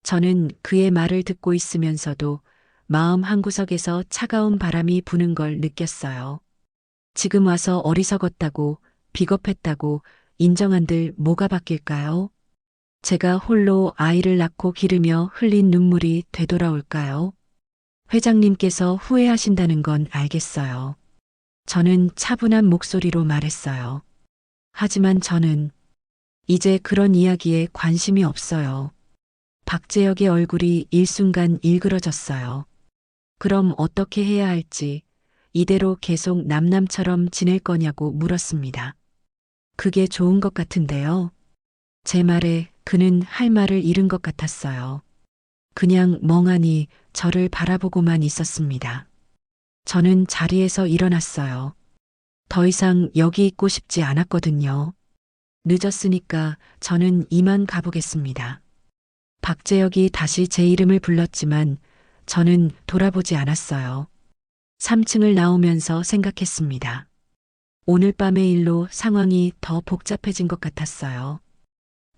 저는 그의 말을 듣고 있으면서도 마음 한구석에서 차가운 바람이 부는 걸 느꼈어요. 지금 와서 어리석었다고, 비겁했다고 인정한들 뭐가 바뀔까요? 제가 홀로 아이를 낳고 기르며 흘린 눈물이 되돌아올까요? 회장님께서 후회하신다는 건 알겠어요. 저는 차분한 목소리로 말했어요. 하지만 저는 이제 그런 이야기에 관심이 없어요. 박재혁의 얼굴이 일순간 일그러졌어요. 그럼 어떻게 해야 할지, 이대로 계속 남남처럼 지낼 거냐고 물었습니다. 그게 좋은 것 같은데요. 제 말에 그는 할 말을 잃은 것 같았어요. 그냥 멍하니 저를 바라보고만 있었습니다. 저는 자리에서 일어났어요. 더 이상 여기 있고 싶지 않았거든요. 늦었으니까 저는 이만 가보겠습니다. 박재혁이 다시 제 이름을 불렀지만 저는 돌아보지 않았어요. 3층을 나오면서 생각했습니다. 오늘 밤의 일로 상황이 더 복잡해진 것 같았어요.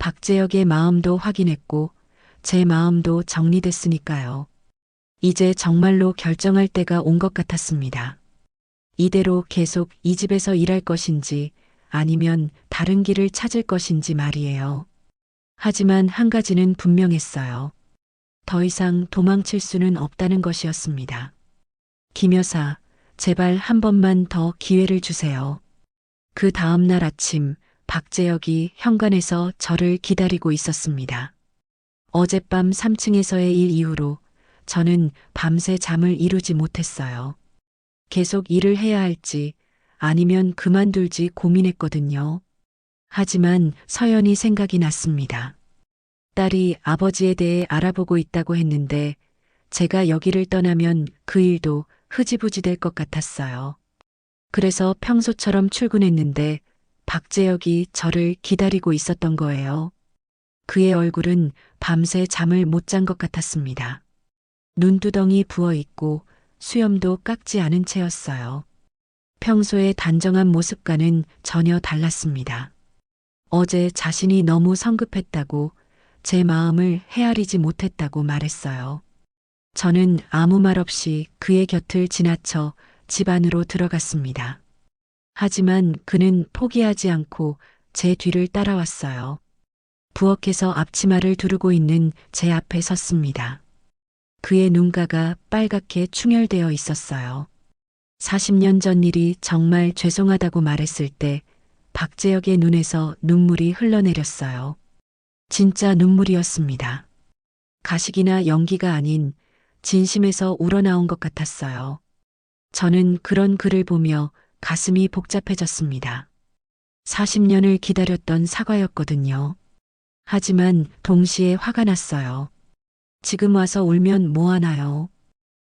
박재혁의 마음도 확인했고 제 마음도 정리됐으니까요. 이제 정말로 결정할 때가 온 것 같았습니다. 이대로 계속 이 집에서 일할 것인지 아니면 다른 길을 찾을 것인지 말이에요. 하지만 한 가지는 분명했어요. 더 이상 도망칠 수는 없다는 것이었습니다. 김 여사, 제발 한 번만 더 기회를 주세요. 그 다음 날 아침 박재혁이 현관에서 저를 기다리고 있었습니다. 어젯밤 3층에서의 일 이후로 저는 밤새 잠을 이루지 못했어요. 계속 일을 해야 할지 아니면 그만둘지 고민했거든요. 하지만 서연이 생각이 났습니다. 딸이 아버지에 대해 알아보고 있다고 했는데 제가 여기를 떠나면 그 일도 흐지부지 될 것 같았어요. 그래서 평소처럼 출근했는데 박재혁이 저를 기다리고 있었던 거예요. 그의 얼굴은 밤새 잠을 못 잔 것 같았습니다. 눈두덩이 부어 있고 수염도 깎지 않은 채였어요. 평소의 단정한 모습과는 전혀 달랐습니다. 어제 자신이 너무 성급했다고 제 마음을 헤아리지 못했다고 말했어요. 저는 아무 말 없이 그의 곁을 지나쳐 집 안으로 들어갔습니다. 하지만 그는 포기하지 않고 제 뒤를 따라왔어요. 부엌에서 앞치마를 두르고 있는 제 앞에 섰습니다. 그의 눈가가 빨갛게 충혈되어 있었어요. 40년 전 일이 정말 죄송하다고 말했을 때 박재혁의 눈에서 눈물이 흘러내렸어요. 진짜 눈물이었습니다. 가식이나 연기가 아닌 진심에서 우러나온 것 같았어요. 저는 그런 그를 보며 가슴이 복잡해졌습니다. 40년을 기다렸던 사과였거든요. 하지만 동시에 화가 났어요. 지금 와서 울면 뭐하나요?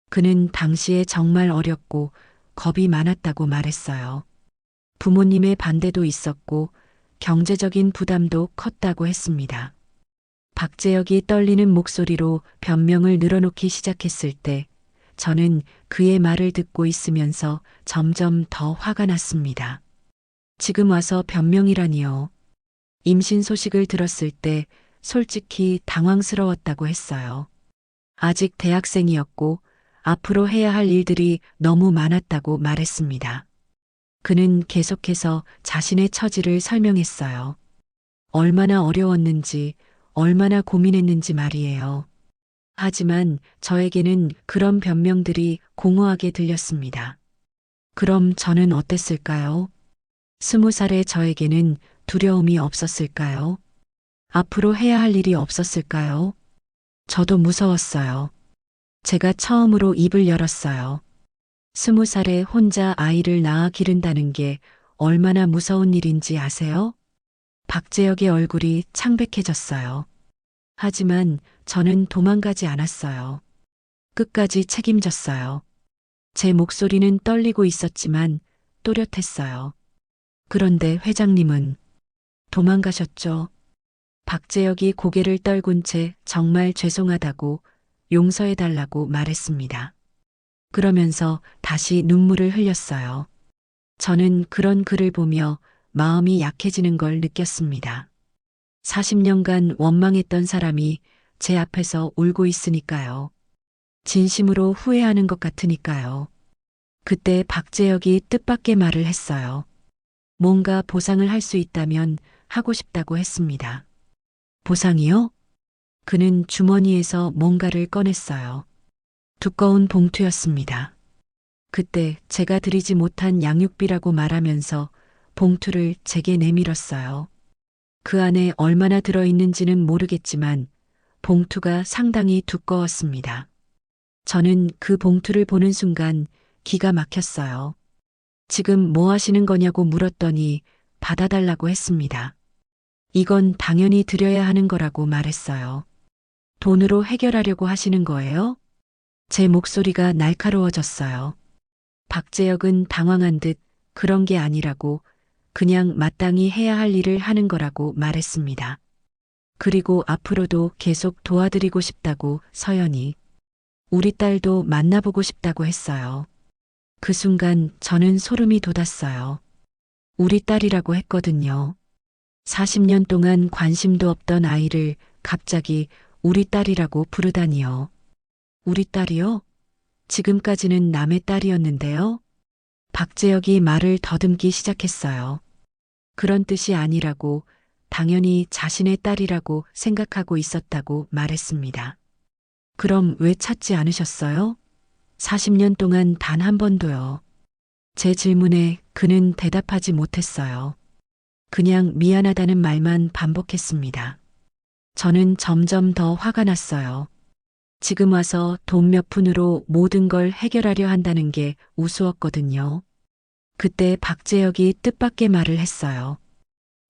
그는 당시에 정말 어렸고 겁이 많았다고 말했어요. 부모님의 반대도 있었고 경제적인 부담도 컸다고 했습니다. 박재혁이 떨리는 목소리로 변명을 늘어놓기 시작했을 때 저는 그의 말을 듣고 있으면서 점점 더 화가 났습니다. 지금 와서 변명이라니요. 임신 소식을 들었을 때 솔직히 당황스러웠다고 했어요. 아직 대학생이었고 앞으로 해야 할 일들이 너무 많았다고 말했습니다. 그는 계속해서 자신의 처지를 설명했어요. 얼마나 어려웠는지, 얼마나 고민했는지 말이에요. 하지만 저에게는 그런 변명들이 공허하게 들렸습니다. 그럼 저는 어땠을까요? 20살의 저에게는 두려움이 없었을까요? 앞으로 해야 할 일이 없었을까요? 저도 무서웠어요. 제가 처음으로 입을 열었어요. 20살에 혼자 아이를 낳아 기른다는 게 얼마나 무서운 일인지 아세요? 박재혁의 얼굴이 창백해졌어요. 하지만 저는 도망가지 않았어요. 끝까지 책임졌어요. 제 목소리는 떨리고 있었지만 또렷했어요. 그런데 회장님은 도망가셨죠? 박재혁이 고개를 떨군 채 정말 죄송하다고 용서해달라고 말했습니다. 그러면서 다시 눈물을 흘렸어요. 저는 그런 그를 보며 마음이 약해지는 걸 느꼈습니다. 40년간 원망했던 사람이 제 앞에서 울고 있으니까요. 진심으로 후회하는 것 같으니까요. 그때 박재혁이 뜻밖의 말을 했어요. 뭔가 보상을 할 수 있다면 하고 싶다고 했습니다. 보상이요? 그는 주머니에서 뭔가를 꺼냈어요. 두꺼운 봉투였습니다. 그때 제가 드리지 못한 양육비라고 말하면서 봉투를 제게 내밀었어요. 그 안에 얼마나 들어있는지는 모르겠지만 봉투가 상당히 두꺼웠습니다. 저는 그 봉투를 보는 순간 기가 막혔어요. 지금 뭐 하시는 거냐고 물었더니 받아달라고 했습니다. 이건 당연히 드려야 하는 거라고 말했어요. 돈으로 해결하려고 하시는 거예요? 제 목소리가 날카로워졌어요. 박재혁은 당황한 듯 그런 게 아니라고 그냥 마땅히 해야 할 일을 하는 거라고 말했습니다. 그리고 앞으로도 계속 도와드리고 싶다고 서연이 우리 딸도 만나보고 싶다고 했어요. 그 순간 저는 소름이 돋았어요. 우리 딸이라고 했거든요. 40년 동안 관심도 없던 아이를 갑자기 우리 딸이라고 부르다니요. 우리 딸이요? 지금까지는 남의 딸이었는데요. 박재혁이 말을 더듬기 시작했어요. 그런 뜻이 아니라고 당연히 자신의 딸이라고 생각하고 있었다고 말했습니다. 그럼 왜 찾지 않으셨어요? 40년 동안 단 한 번도요. 제 질문에 그는 대답하지 못했어요. 그냥 미안하다는 말만 반복했습니다. 저는 점점 더 화가 났어요. 지금 와서 돈 몇 푼으로 모든 걸 해결하려 한다는 게 우스웠거든요. 그때 박재혁이 뜻밖의 말을 했어요.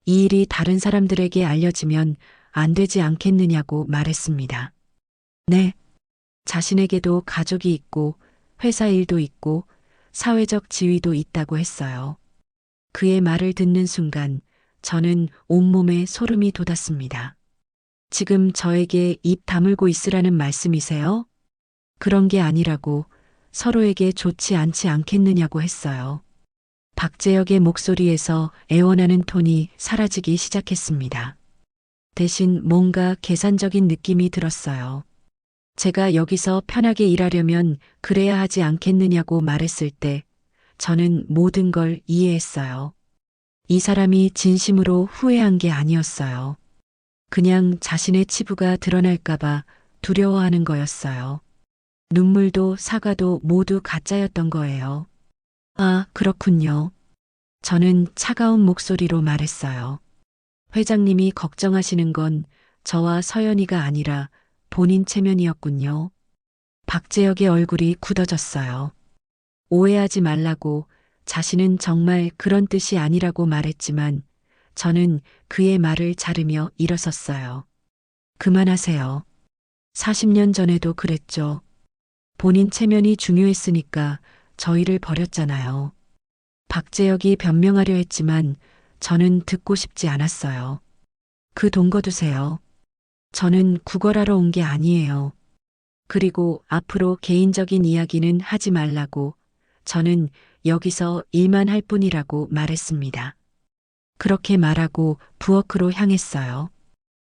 이 일이 다른 사람들에게 알려지면 안 되지 않겠느냐고 말했습니다. 네. 자신에게도 가족이 있고 회사 일도 있고 사회적 지위도 있다고 했어요. 그의 말을 듣는 순간 저는 온몸에 소름이 돋았습니다. 지금 저에게 입 다물고 있으라는 말씀이세요? 그런 게 아니라고 서로에게 좋지 않지 않겠느냐고 했어요. 박재혁의 목소리에서 애원하는 톤이 사라지기 시작했습니다. 대신 뭔가 계산적인 느낌이 들었어요. 제가 여기서 편하게 일하려면 그래야 하지 않겠느냐고 말했을 때 저는 모든 걸 이해했어요. 이 사람이 진심으로 후회한 게 아니었어요. 그냥 자신의 치부가 드러날까봐 두려워하는 거였어요. 눈물도 사과도 모두 가짜였던 거예요. 아, 그렇군요. 저는 차가운 목소리로 말했어요. 회장님이 걱정하시는 건 저와 서연이가 아니라 본인 체면이었군요. 박재혁의 얼굴이 굳어졌어요. 오해하지 말라고 자신은 정말 그런 뜻이 아니라고 말했지만 저는 그의 말을 자르며 일어섰어요. 그만하세요. 40년 전에도 그랬죠. 본인 체면이 중요했으니까 저희를 버렸잖아요. 박재혁이 변명하려 했지만 저는 듣고 싶지 않았어요. 그 돈 거두세요. 저는 구걸하러 온 게 아니에요. 그리고 앞으로 개인적인 이야기는 하지 말라고 저는 여기서 일만 할 뿐이라고 말했습니다. 그렇게 말하고 부엌으로 향했어요.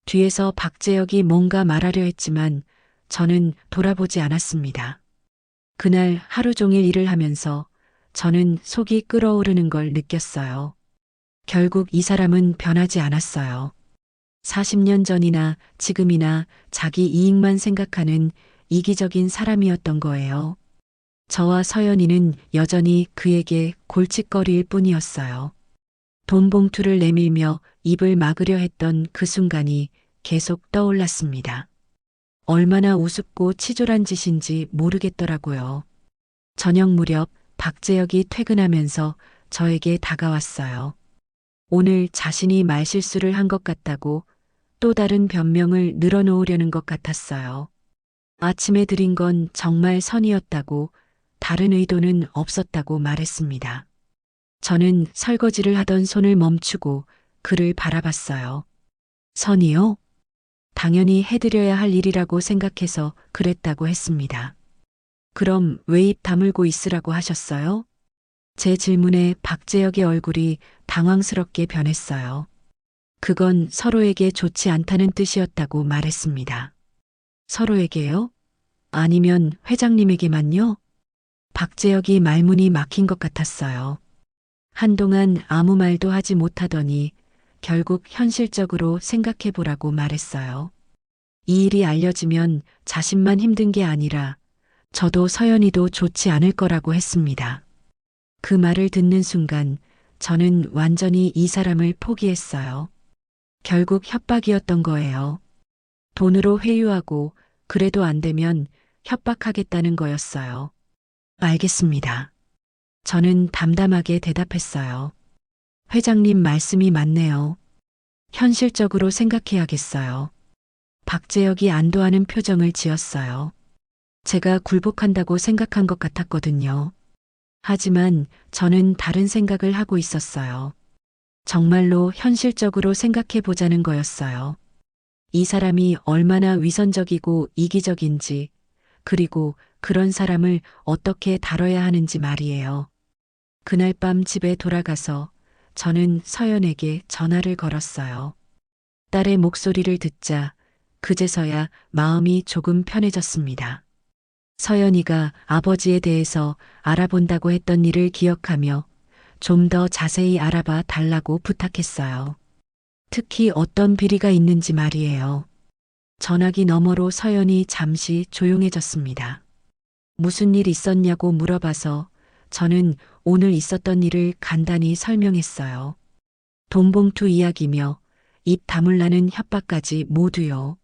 뒤에서 박재혁이 뭔가 말하려 했지만 저는 돌아보지 않았습니다. 그날 하루 종일 일을 하면서 저는 속이 끓어오르는 걸 느꼈어요. 결국 이 사람은 변하지 않았어요. 40년 전이나 지금이나 자기 이익만 생각하는 이기적인 사람이었던 거예요. 저와 서연이는 여전히 그에게 골칫거리일 뿐이었어요. 돈 봉투를 내밀며 입을 막으려 했던 그 순간이 계속 떠올랐습니다. 얼마나 우습고 치졸한 짓인지 모르겠더라고요. 저녁 무렵 박재혁이 퇴근하면서 저에게 다가왔어요. 오늘 자신이 말실수를 한 것 같다고 또 다른 변명을 늘어놓으려는 것 같았어요. 아침에 드린 건 정말 선이었다고 다른 의도는 없었다고 말했습니다. 저는 설거지를 하던 손을 멈추고 그를 바라봤어요. 선이요? 당연히 해드려야 할 일이라고 생각해서 그랬다고 했습니다. 그럼 왜 입 다물고 있으라고 하셨어요? 제 질문에 박재혁의 얼굴이 당황스럽게 변했어요. 그건 서로에게 좋지 않다는 뜻이었다고 말했습니다. 서로에게요? 아니면 회장님에게만요? 박재혁이 말문이 막힌 것 같았어요. 한동안 아무 말도 하지 못하더니 결국 현실적으로 생각해 보라고 말했어요. 이 일이 알려지면 자신만 힘든 게 아니라 저도 서연이도 좋지 않을 거라고 했습니다. 그 말을 듣는 순간 저는 완전히 이 사람을 포기했어요. 결국 협박이었던 거예요. 돈으로 회유하고 그래도 안 되면 협박하겠다는 거였어요. 알겠습니다. 저는 담담하게 대답했어요. 회장님 말씀이 맞네요. 현실적으로 생각해야겠어요. 박재혁이 안도하는 표정을 지었어요. 제가 굴복한다고 생각한 것 같았거든요. 하지만 저는 다른 생각을 하고 있었어요. 정말로 현실적으로 생각해 보자는 거였어요. 이 사람이 얼마나 위선적이고 이기적인지, 그리고 그런 사람을 어떻게 다뤄야 하는지 말이에요. 그날 밤 집에 돌아가서 저는 서연에게 전화를 걸었어요. 딸의 목소리를 듣자 그제서야 마음이 조금 편해졌습니다. 서연이가 아버지에 대해서 알아본다고 했던 일을 기억하며 좀 더 자세히 알아봐 달라고 부탁했어요. 특히 어떤 비리가 있는지 말이에요. 전화기 너머로 서연이 잠시 조용해졌습니다. 무슨 일 있었냐고 물어봐서 저는 오늘 있었던 일을 간단히 설명했어요. 돈봉투 이야기며 입 다물라는 협박까지 모두요.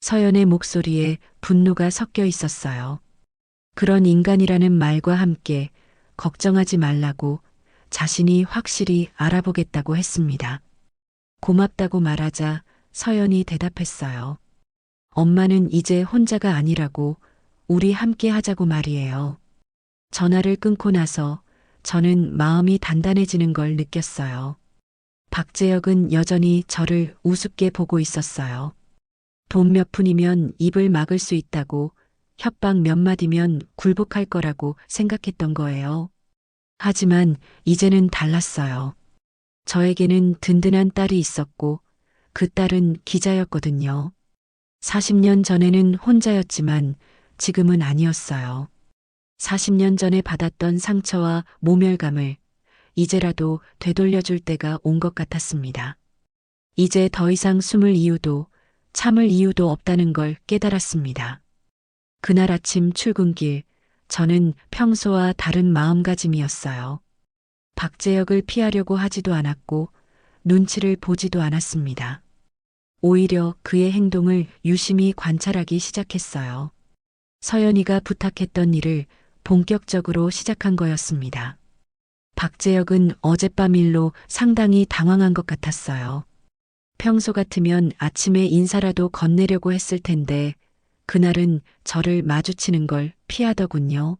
서연의 목소리에 분노가 섞여 있었어요. 그런 인간이라는 말과 함께 걱정하지 말라고 자신이 확실히 알아보겠다고 했습니다. 고맙다고 말하자 서연이 대답했어요. 엄마는 이제 혼자가 아니라고 우리 함께 하자고 말이에요. 전화를 끊고 나서 저는 마음이 단단해지는 걸 느꼈어요. 박재혁은 여전히 저를 우습게 보고 있었어요. 돈 몇 푼이면 입을 막을 수 있다고, 협박 몇 마디면 굴복할 거라고 생각했던 거예요. 하지만 이제는 달랐어요. 저에게는 든든한 딸이 있었고 그 딸은 기자였거든요. 40년 전에는 혼자였지만 지금은 아니었어요. 40년 전에 받았던 상처와 모멸감을 이제라도 되돌려줄 때가 온 것 같았습니다. 이제 더 이상 숨을 이유도 참을 이유도 없다는 걸 깨달았습니다. 그날 아침 출근길, 저는 평소와 다른 마음가짐이었어요. 박재혁을 피하려고 하지도 않았고 눈치를 보지도 않았습니다. 오히려 그의 행동을 유심히 관찰하기 시작했어요. 서연이가 부탁했던 일을 본격적으로 시작한 거였습니다. 박재혁은 어젯밤 일로 상당히 당황한 것 같았어요. 평소 같으면 아침에 인사라도 건네려고 했을 텐데 그날은 저를 마주치는 걸 피하더군요.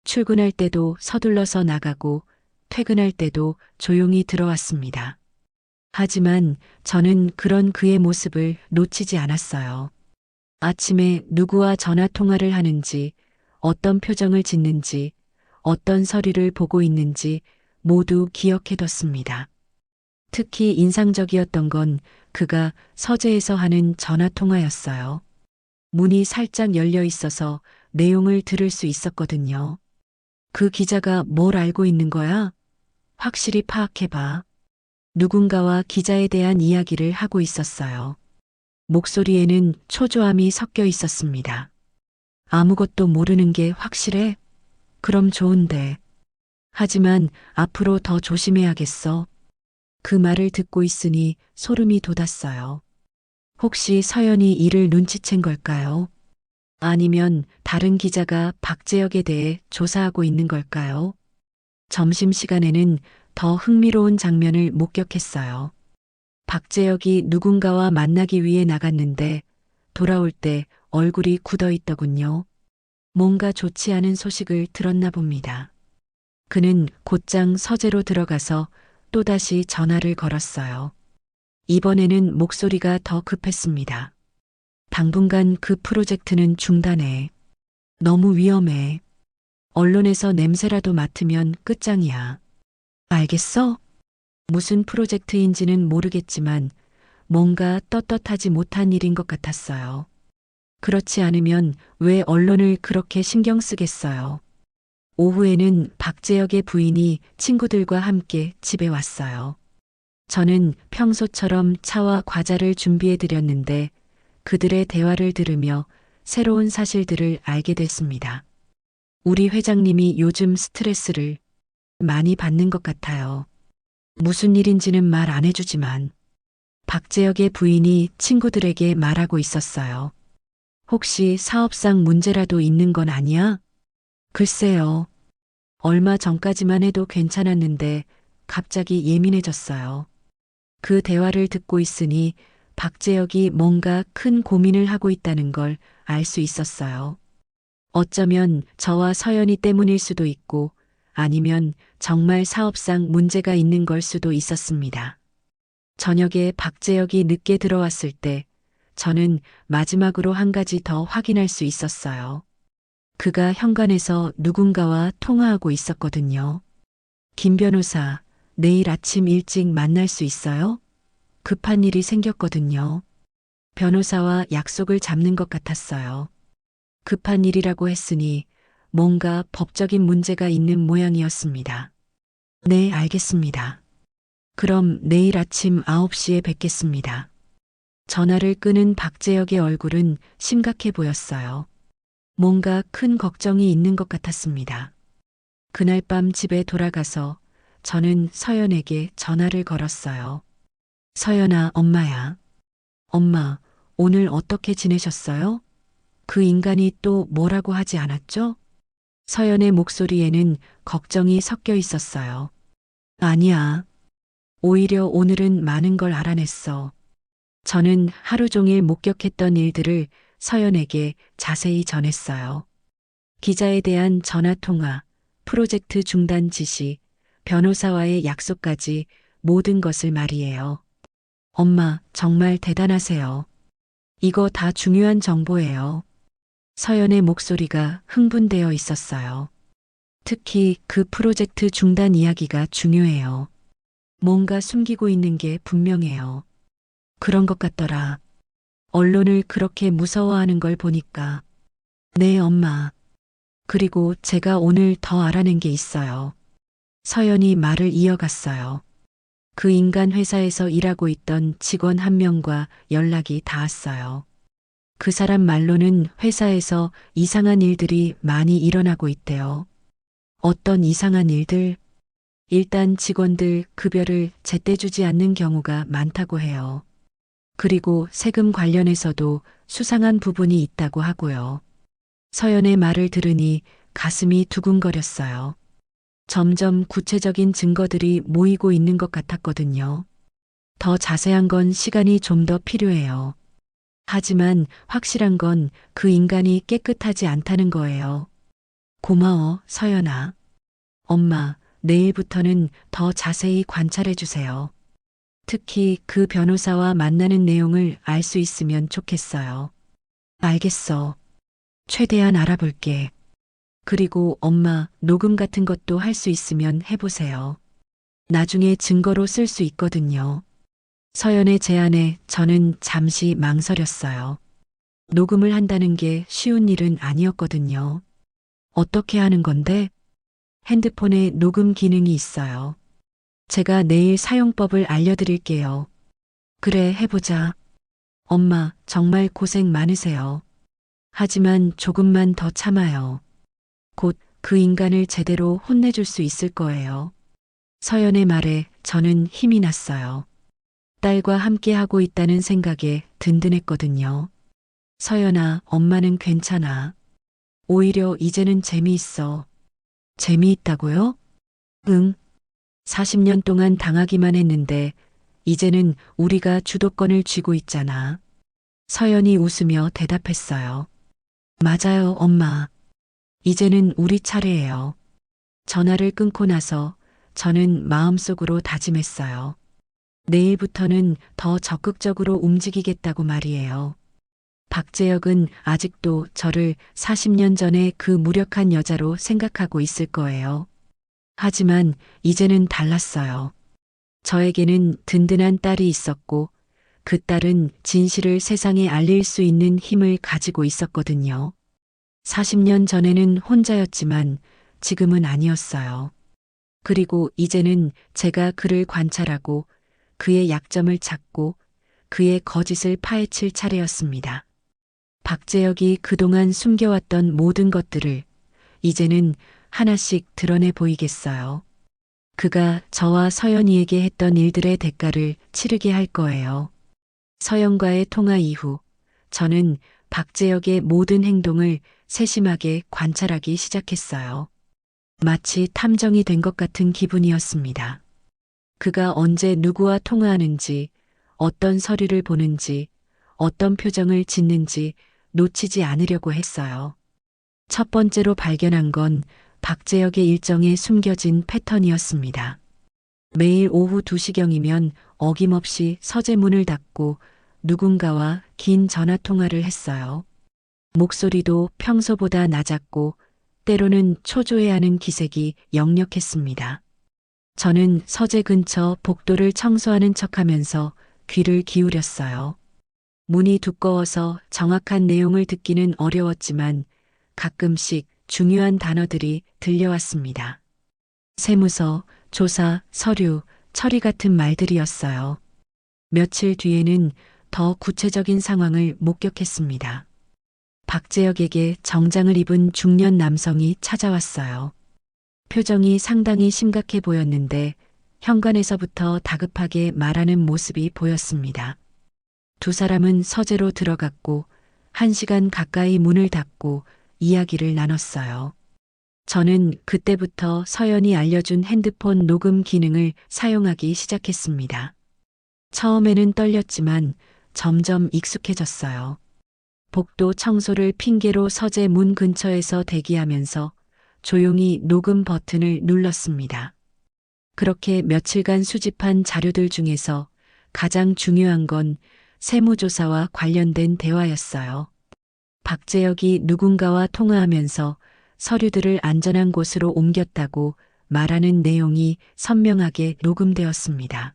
출근할 때도 서둘러서 나가고 퇴근할 때도 조용히 들어왔습니다. 하지만 저는 그런 그의 모습을 놓치지 않았어요. 아침에 누구와 전화 통화를 하는지, 어떤 표정을 짓는지, 어떤 서류를 보고 있는지 모두 기억해뒀습니다. 특히 인상적이었던 건 그가 서재에서 하는 전화 통화였어요. 문이 살짝 열려 있어서 내용을 들을 수 있었거든요. 그 기자가 뭘 알고 있는 거야? 확실히 파악해봐. 누군가와 기자에 대한 이야기를 하고 있었어요. 목소리에는 초조함이 섞여 있었습니다. 아무것도 모르는 게 확실해? 그럼 좋은데. 하지만 앞으로 더 조심해야겠어. 그 말을 듣고 있으니 소름이 돋았어요. 혹시 서연이 이를 눈치챈 걸까요? 아니면 다른 기자가 박재혁에 대해 조사하고 있는 걸까요? 점심시간에는 더 흥미로운 장면을 목격했어요. 박재혁이 누군가와 만나기 위해 나갔는데 돌아올 때 얼굴이 굳어 있더군요. 뭔가 좋지 않은 소식을 들었나 봅니다. 그는 곧장 서재로 들어가서 또다시 전화를 걸었어요. 이번에는 목소리가 더 급했습니다. 당분간 그 프로젝트는 중단해. 너무 위험해. 언론에서 냄새라도 맡으면 끝장이야. 알겠어? 무슨 프로젝트인지는 모르겠지만 뭔가 떳떳하지 못한 일인 것 같았어요. 그렇지 않으면 왜 언론을 그렇게 신경 쓰겠어요. 오후에는 박재혁의 부인이 친구들과 함께 집에 왔어요. 저는 평소처럼 차와 과자를 준비해 드렸는데 그들의 대화를 들으며 새로운 사실들을 알게 됐습니다. 우리 회장님이 요즘 스트레스를 많이 받는 것 같아요. 무슨 일인지는 말 안 해주지만 박재혁의 부인이 친구들에게 말하고 있었어요. 혹시 사업상 문제라도 있는 건 아니야? 글쎄요. 얼마 전까지만 해도 괜찮았는데 갑자기 예민해졌어요. 그 대화를 듣고 있으니 박재혁이 뭔가 큰 고민을 하고 있다는 걸 알 수 있었어요. 어쩌면 저와 서연이 때문일 수도 있고 아니면 정말 사업상 문제가 있는 걸 수도 있었습니다. 저녁에 박재혁이 늦게 들어왔을 때 저는 마지막으로 한 가지 더 확인할 수 있었어요. 그가 현관에서 누군가와 통화하고 있었거든요. 김 변호사, 내일 아침 일찍 만날 수 있어요? 급한 일이 생겼거든요. 변호사와 약속을 잡는 것 같았어요. 급한 일이라고 했으니 뭔가 법적인 문제가 있는 모양이었습니다. 네, 알겠습니다. 그럼 내일 아침 9시에 뵙겠습니다. 전화를 끄는 박재혁의 얼굴은 심각해 보였어요. 뭔가 큰 걱정이 있는 것 같았습니다. 그날 밤 집에 돌아가서 저는 서연에게 전화를 걸었어요. 서연아, 엄마야. 엄마, 오늘 어떻게 지내셨어요? 그 인간이 또 뭐라고 하지 않았죠? 서연의 목소리에는 걱정이 섞여 있었어요. 아니야. 오히려 오늘은 많은 걸 알아냈어. 저는 하루 종일 목격했던 일들을 서연에게 자세히 전했어요. 기자에 대한 전화통화, 프로젝트 중단 지시, 변호사와의 약속까지 모든 것을 말이에요. 엄마, 정말 대단하세요. 이거 다 중요한 정보예요. 서연의 목소리가 흥분되어 있었어요. 특히 그 프로젝트 중단 이야기가 중요해요. 뭔가 숨기고 있는 게 분명해요. 그런 것 같더라. 언론을 그렇게 무서워하는 걸 보니까. 네, 엄마. 그리고 제가 오늘 더 알아낸 게 있어요. 서연이 말을 이어갔어요. 그 인간 회사에서 일하고 있던 직원 한 명과 연락이 닿았어요. 그 사람 말로는 회사에서 이상한 일들이 많이 일어나고 있대요. 어떤 이상한 일들? 일단 직원들 급여를 제때 주지 않는 경우가 많다고 해요. 그리고 세금 관련해서도 수상한 부분이 있다고 하고요. 서연의 말을 들으니 가슴이 두근거렸어요. 점점 구체적인 증거들이 모이고 있는 것 같았거든요. 더 자세한 건 시간이 좀 더 필요해요. 하지만 확실한 건 그 인간이 깨끗하지 않다는 거예요. 고마워, 서연아. 엄마, 내일부터는 더 자세히 관찰해 주세요. 특히 그 변호사와 만나는 내용을 알 수 있으면 좋겠어요. 알겠어. 최대한 알아볼게. 그리고 엄마, 녹음 같은 것도 할 수 있으면 해보세요. 나중에 증거로 쓸 수 있거든요. 서연의 제안에 저는 잠시 망설였어요. 녹음을 한다는 게 쉬운 일은 아니었거든요. 어떻게 하는 건데? 핸드폰에 녹음 기능이 있어요. 제가 내일 사용법을 알려드릴게요. 그래, 해보자. 엄마, 정말 고생 많으세요. 하지만 조금만 더 참아요. 곧 그 인간을 제대로 혼내줄 수 있을 거예요. 서연의 말에 저는 힘이 났어요. 딸과 함께 하고 있다는 생각에 든든했거든요. 서연아, 엄마는 괜찮아. 오히려 이제는 재미있어. 재미있다고요? 응. 40년 동안 당하기만 했는데 이제는 우리가 주도권을 쥐고 있잖아. 서연이 웃으며 대답했어요. 맞아요, 엄마. 이제는 우리 차례예요. 전화를 끊고 나서 저는 마음속으로 다짐했어요. 내일부터는 더 적극적으로 움직이겠다고 말이에요. 박재혁은 아직도 저를 40년 전에 그 무력한 여자로 생각하고 있을 거예요. 하지만 이제는 달랐어요. 저에게는 든든한 딸이 있었고 그 딸은 진실을 세상에 알릴 수 있는 힘을 가지고 있었거든요. 40년 전에는 혼자였지만 지금은 아니었어요. 그리고 이제는 제가 그를 관찰하고 그의 약점을 찾고 그의 거짓을 파헤칠 차례였습니다. 박재혁이 그동안 숨겨왔던 모든 것들을 이제는 하나씩 드러내 보이겠어요. 그가 저와 서연이에게 했던 일들의 대가를 치르게 할 거예요. 서연과의 통화 이후 저는 박재혁의 모든 행동을 세심하게 관찰하기 시작했어요. 마치 탐정이 된 것 같은 기분이었습니다. 그가 언제 누구와 통화하는지, 어떤 서류를 보는지, 어떤 표정을 짓는지 놓치지 않으려고 했어요. 첫 번째로 발견한 건 박재혁의 일정에 숨겨진 패턴이었습니다. 매일 오후 2시경이면 어김없이 서재 문을 닫고 누군가와 긴 전화 통화를 했어요. 목소리도 평소보다 낮았고 때로는 초조해하는 기색이 역력했습니다. 저는 서재 근처 복도를 청소하는 척하면서 귀를 기울였어요. 문이 두꺼워서 정확한 내용을 듣기는 어려웠지만 가끔씩 중요한 단어들이 들려왔습니다. 세무서, 조사, 서류, 처리 같은 말들이었어요. 며칠 뒤에는 더 구체적인 상황을 목격했습니다. 박재혁에게 정장을 입은 중년 남성이 찾아왔어요. 표정이 상당히 심각해 보였는데 현관에서부터 다급하게 말하는 모습이 보였습니다. 두 사람은 서재로 들어갔고 1시간 가까이 문을 닫고 이야기를 나눴어요. 저는 그때부터 서연이 알려준 핸드폰 녹음 기능을 사용하기 시작했습니다. 처음에는 떨렸지만 점점 익숙해졌어요. 복도 청소를 핑계로 서재 문 근처에서 대기하면서 조용히 녹음 버튼을 눌렀습니다. 그렇게 며칠간 수집한 자료들 중에서 가장 중요한 건 세무조사와 관련된 대화였어요. 박재혁이 누군가와 통화하면서 서류들을 안전한 곳으로 옮겼다고 말하는 내용이 선명하게 녹음되었습니다.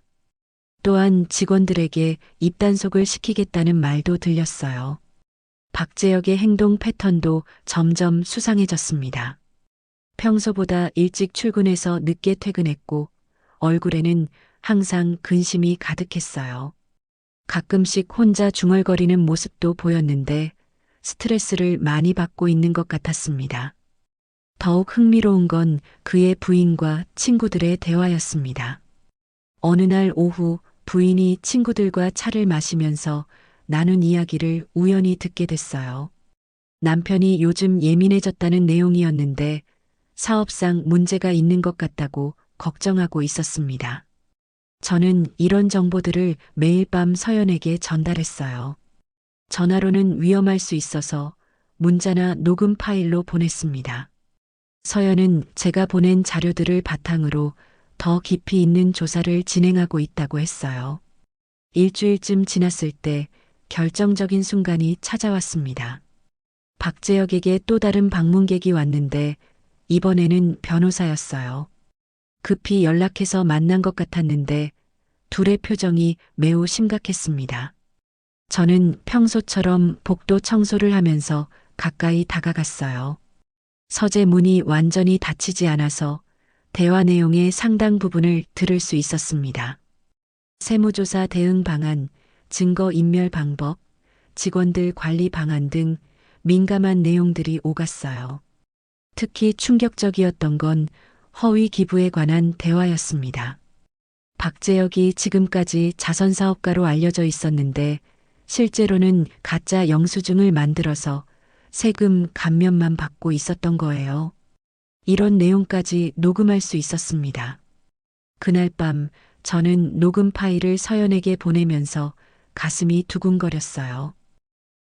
또한 직원들에게 입단속을 시키겠다는 말도 들렸어요. 박재혁의 행동 패턴도 점점 수상해졌습니다. 평소보다 일찍 출근해서 늦게 퇴근했고 얼굴에는 항상 근심이 가득했어요. 가끔씩 혼자 중얼거리는 모습도 보였는데 스트레스를 많이 받고 있는 것 같았습니다. 더욱 흥미로운 건 그의 부인과 친구들의 대화였습니다. 어느 날 오후 부인이 친구들과 차를 마시면서 나눈 이야기를 우연히 듣게 됐어요. 남편이 요즘 예민해졌다는 내용이었는데 사업상 문제가 있는 것 같다고 걱정하고 있었습니다. 저는 이런 정보들을 매일 밤 서연에게 전달했어요. 전화로는 위험할 수 있어서 문자나 녹음 파일로 보냈습니다. 서연은 제가 보낸 자료들을 바탕으로 더 깊이 있는 조사를 진행하고 있다고 했어요. 일주일쯤 지났을 때 결정적인 순간이 찾아왔습니다. 박재혁에게 또 다른 방문객이 왔는데 이번에는 변호사였어요. 급히 연락해서 만난 것 같았는데 둘의 표정이 매우 심각했습니다. 저는 평소처럼 복도 청소를 하면서 가까이 다가갔어요. 서재 문이 완전히 닫히지 않아서 대화 내용의 상당 부분을 들을 수 있었습니다. 세무조사 대응 방안, 증거 인멸 방법, 직원들 관리 방안 등 민감한 내용들이 오갔어요. 특히 충격적이었던 건 허위 기부에 관한 대화였습니다. 박재혁이 지금까지 자선사업가로 알려져 있었는데 실제로는 가짜 영수증을 만들어서 세금 감면만 받고 있었던 거예요. 이런 내용까지 녹음할 수 있었습니다. 그날 밤 저는 녹음 파일을 서연에게 보내면서 가슴이 두근거렸어요.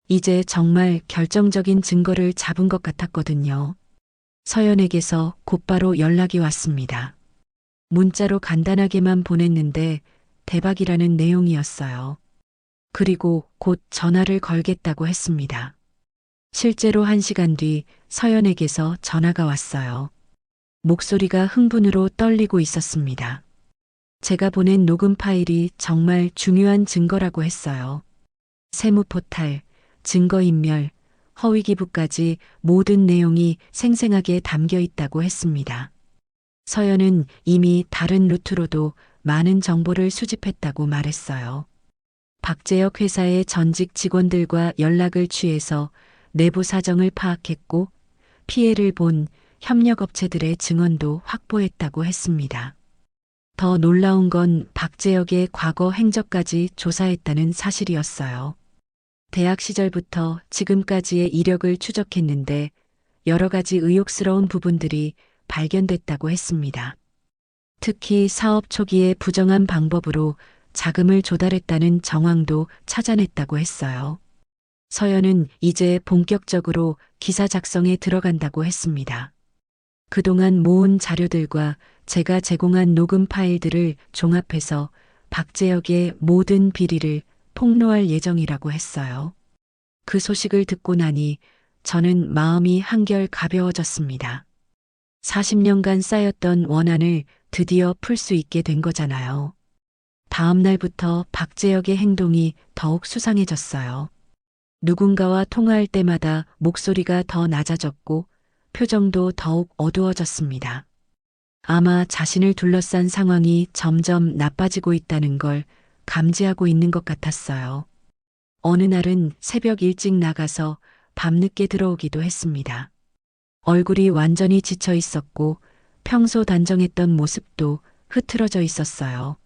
이제 정말 결정적인 증거를 잡은 것 같았거든요. 서연에게서 곧바로 연락이 왔습니다. 문자로 간단하게만 보냈는데 대박이라는 내용이었어요. 그리고 곧 전화를 걸겠다고 했습니다. 실제로 1시간 뒤 서연에게서 전화가 왔어요. 목소리가 흥분으로 떨리고 있었습니다. 제가 보낸 녹음 파일이 정말 중요한 증거라고 했어요. 세무포탈, 증거인멸, 허위기부까지 모든 내용이 생생하게 담겨 있다고 했습니다. 서연은 이미 다른 루트로도 많은 정보를 수집했다고 말했어요. 박재혁 회사의 전직 직원들과 연락을 취해서 내부 사정을 파악했고 피해를 본 협력업체들의 증언도 확보했다고 했습니다. 더 놀라운 건 박재혁의 과거 행적까지 조사했다는 사실이었어요. 대학 시절부터 지금까지의 이력을 추적했는데 여러 가지 의혹스러운 부분들이 발견됐다고 했습니다. 특히 사업 초기에 부정한 방법으로 자금을 조달했다는 정황도 찾아냈다고 했어요. 서연은 이제 본격적으로 기사 작성에 들어간다고 했습니다. 그동안 모은 자료들과 제가 제공한 녹음 파일들을 종합해서 박재혁의 모든 비리를 폭로할 예정이라고 했어요. 그 소식을 듣고 나니 저는 마음이 한결 가벼워졌습니다. 40년간 쌓였던 원한을 드디어 풀 수 있게 된 거잖아요. 다음 날부터 박재혁의 행동이 더욱 수상해졌어요. 누군가와 통화할 때마다 목소리가 더 낮아졌고 표정도 더욱 어두워졌습니다. 아마 자신을 둘러싼 상황이 점점 나빠지고 있다는 걸 감지하고 있는 것 같았어요. 어느 날은 새벽 일찍 나가서 밤늦게 들어오기도 했습니다. 얼굴이 완전히 지쳐 있었고 평소 단정했던 모습도 흐트러져 있었어요.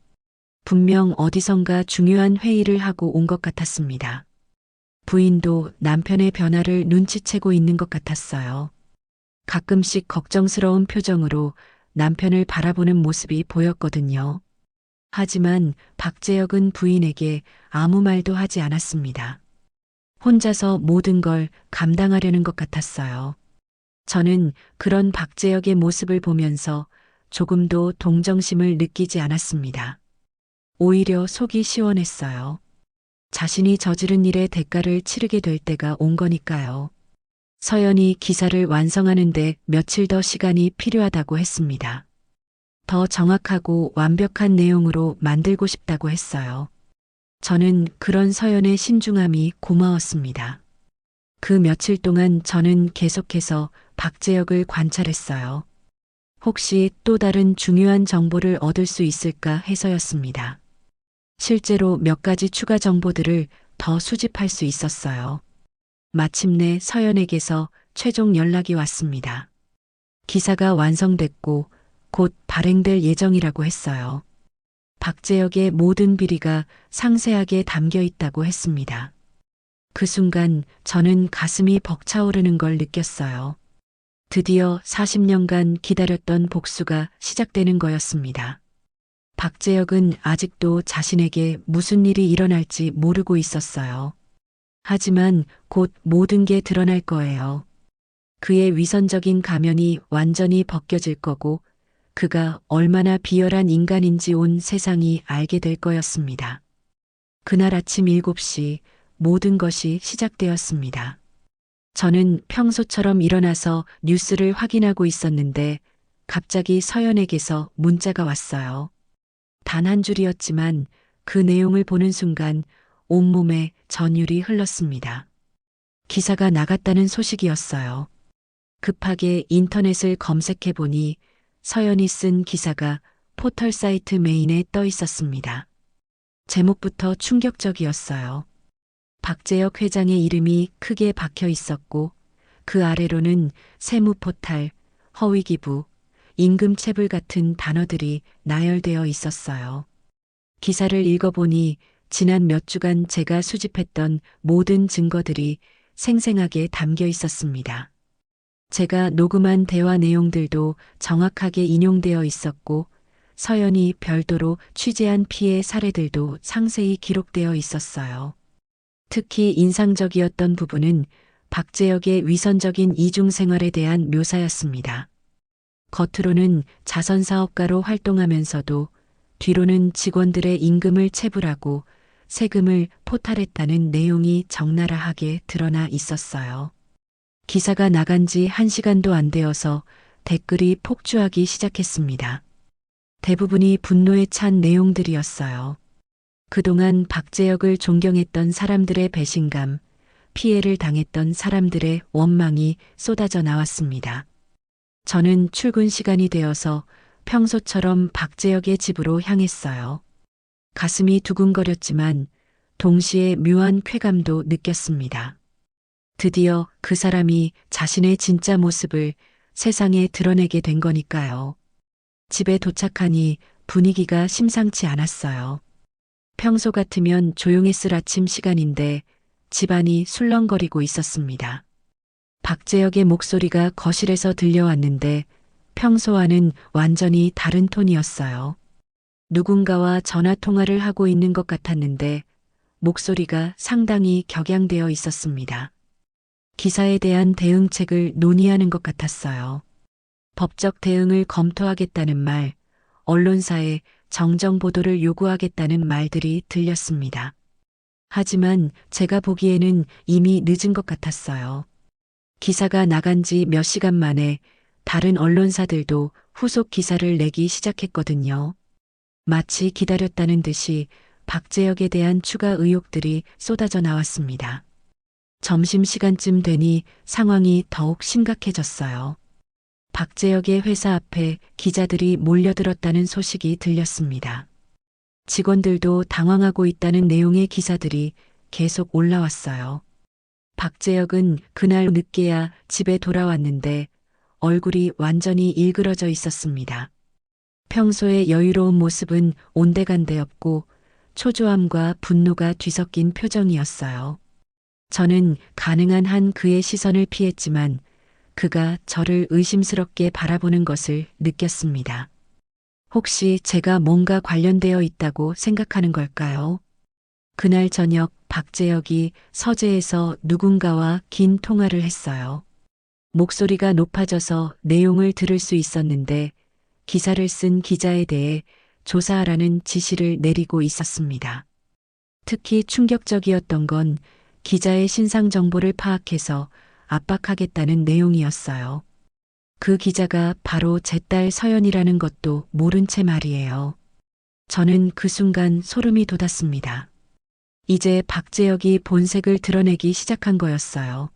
분명 어디선가 중요한 회의를 하고 온 것 같았습니다. 부인도 남편의 변화를 눈치채고 있는 것 같았어요. 가끔씩 걱정스러운 표정으로 남편을 바라보는 모습이 보였거든요. 하지만 박재혁은 부인에게 아무 말도 하지 않았습니다. 혼자서 모든 걸 감당하려는 것 같았어요. 저는 그런 박재혁의 모습을 보면서 조금도 동정심을 느끼지 않았습니다. 오히려 속이 시원했어요. 자신이 저지른 일의 대가를 치르게 될 때가 온 거니까요. 서연이 기사를 완성하는데 며칠 더 시간이 필요하다고 했습니다. 더 정확하고 완벽한 내용으로 만들고 싶다고 했어요. 저는 그런 서연의 신중함이 고마웠습니다. 그 며칠 동안 저는 계속해서 박재혁을 관찰했어요. 혹시 또 다른 중요한 정보를 얻을 수 있을까 해서였습니다. 실제로 몇 가지 추가 정보들을 더 수집할 수 있었어요. 마침내 서연에게서 최종 연락이 왔습니다. 기사가 완성됐고 곧 발행될 예정이라고 했어요. 박재혁의 모든 비리가 상세하게 담겨 있다고 했습니다. 그 순간 저는 가슴이 벅차오르는 걸 느꼈어요. 드디어 40년간 기다렸던 복수가 시작되는 거였습니다. 박재혁은 아직도 자신에게 무슨 일이 일어날지 모르고 있었어요. 하지만 곧 모든 게 드러날 거예요. 그의 위선적인 가면이 완전히 벗겨질 거고 그가 얼마나 비열한 인간인지 온 세상이 알게 될 거였습니다. 그날 아침 7시 모든 것이 시작되었습니다. 저는 평소처럼 일어나서 뉴스를 확인하고 있었는데 갑자기 서연에게서 문자가 왔어요. 단 한 줄이었지만 그 내용을 보는 순간 온몸에 전율이 흘렀습니다. 기사가 나갔다는 소식이었어요. 급하게 인터넷을 검색해 보니 서연이 쓴 기사가 포털 사이트 메인에 떠 있었습니다. 제목부터 충격적이었어요. 박재혁 회장의 이름이 크게 박혀 있었고 그 아래로는 세무포탈, 허위기부, 임금체불 같은 단어들이 나열되어 있었어요. 기사를 읽어보니 지난 몇 주간 제가 수집했던 모든 증거들이 생생하게 담겨 있었습니다. 제가 녹음한 대화 내용들도 정확하게 인용되어 있었고 서연이 별도로 취재한 피해 사례들도 상세히 기록되어 있었어요. 특히 인상적이었던 부분은 박재혁의 위선적인 이중 생활에 대한 묘사였습니다. 겉으로는 자선사업가로 활동하면서도 뒤로는 직원들의 임금을 체불하고 세금을 포탈했다는 내용이 적나라하게 드러나 있었어요. 기사가 나간 지 1시간도 안 되어서 댓글이 폭주하기 시작했습니다. 대부분이 분노에 찬 내용들이었어요. 그동안 박재혁을 존경했던 사람들의 배신감, 피해를 당했던 사람들의 원망이 쏟아져 나왔습니다. 저는 출근 시간이 되어서 평소처럼 박재혁의 집으로 향했어요. 가슴이 두근거렸지만 동시에 묘한 쾌감도 느꼈습니다. 드디어 그 사람이 자신의 진짜 모습을 세상에 드러내게 된 거니까요. 집에 도착하니 분위기가 심상치 않았어요. 평소 같으면 조용했을 아침 시간인데 집안이 술렁거리고 있었습니다. 박재혁의 목소리가 거실에서 들려왔는데 평소와는 완전히 다른 톤이었어요. 누군가와 전화 통화를 하고 있는 것 같았는데 목소리가 상당히 격양되어 있었습니다. 기사에 대한 대응책을 논의하는 것 같았어요. 법적 대응을 검토하겠다는 말, 언론사에 정정 보도를 요구하겠다는 말들이 들렸습니다. 하지만 제가 보기에는 이미 늦은 것 같았어요. 기사가 나간 지 몇 시간 만에 다른 언론사들도 후속 기사를 내기 시작했거든요. 마치 기다렸다는 듯이 박재혁에 대한 추가 의혹들이 쏟아져 나왔습니다. 점심시간쯤 되니 상황이 더욱 심각해졌어요. 박재혁의 회사 앞에 기자들이 몰려들었다는 소식이 들렸습니다. 직원들도 당황하고 있다는 내용의 기사들이 계속 올라왔어요. 박재혁은 그날 늦게야 집에 돌아왔는데 얼굴이 완전히 일그러져 있었습니다. 평소의 여유로운 모습은 온데간데 없고 초조함과 분노가 뒤섞인 표정이었어요. 저는 가능한 한 그의 시선을 피했지만 그가 저를 의심스럽게 바라보는 것을 느꼈습니다. 혹시 제가 뭔가 관련되어 있다고 생각하는 걸까요? 그날 저녁 박재혁이 서재에서 누군가와 긴 통화를 했어요. 목소리가 높아져서 내용을 들을 수 있었는데 기사를 쓴 기자에 대해 조사하라는 지시를 내리고 있었습니다. 특히 충격적이었던 건 기자의 신상 정보를 파악해서 압박하겠다는 내용이었어요. 그 기자가 바로 제 딸 서연이라는 것도 모른 채 말이에요. 저는 그 순간 소름이 돋았습니다. 이제 박재혁이 본색을 드러내기 시작한 거였어요.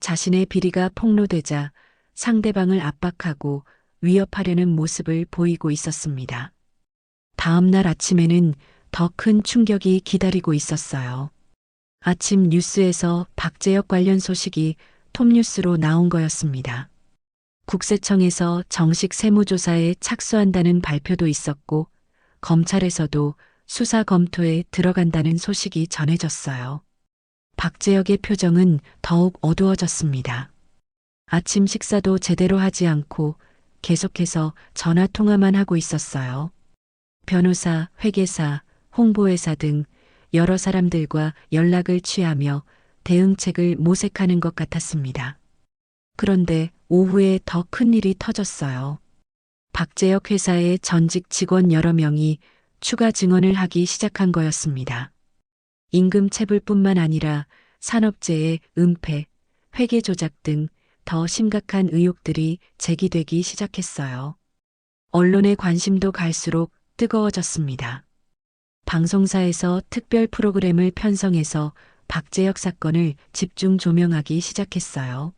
자신의 비리가 폭로되자 상대방을 압박하고 위협하려는 모습을 보이고 있었습니다. 다음 날 아침에는 더 큰 충격이 기다리고 있었어요. 아침 뉴스에서 박재혁 관련 소식이 톱뉴스로 나온 거였습니다. 국세청에서 정식 세무조사에 착수한다는 발표도 있었고 검찰에서도 수사 검토에 들어간다는 소식이 전해졌어요. 박재혁의 표정은 더욱 어두워졌습니다. 아침 식사도 제대로 하지 않고 계속해서 전화 통화만 하고 있었어요. 변호사, 회계사, 홍보회사 등 여러 사람들과 연락을 취하며 대응책을 모색하는 것 같았습니다. 그런데 오후에 더 큰 일이 터졌어요. 박재혁 회사의 전직 직원 여러 명이 추가 증언을 하기 시작한 거였습니다. 임금 체불뿐만 아니라 산업재해, 은폐, 회계 조작 등 더 심각한 의혹들이 제기되기 시작했어요. 언론의 관심도 갈수록 뜨거워졌습니다. 방송사에서 특별 프로그램을 편성해서 박재혁 사건을 집중 조명하기 시작했어요.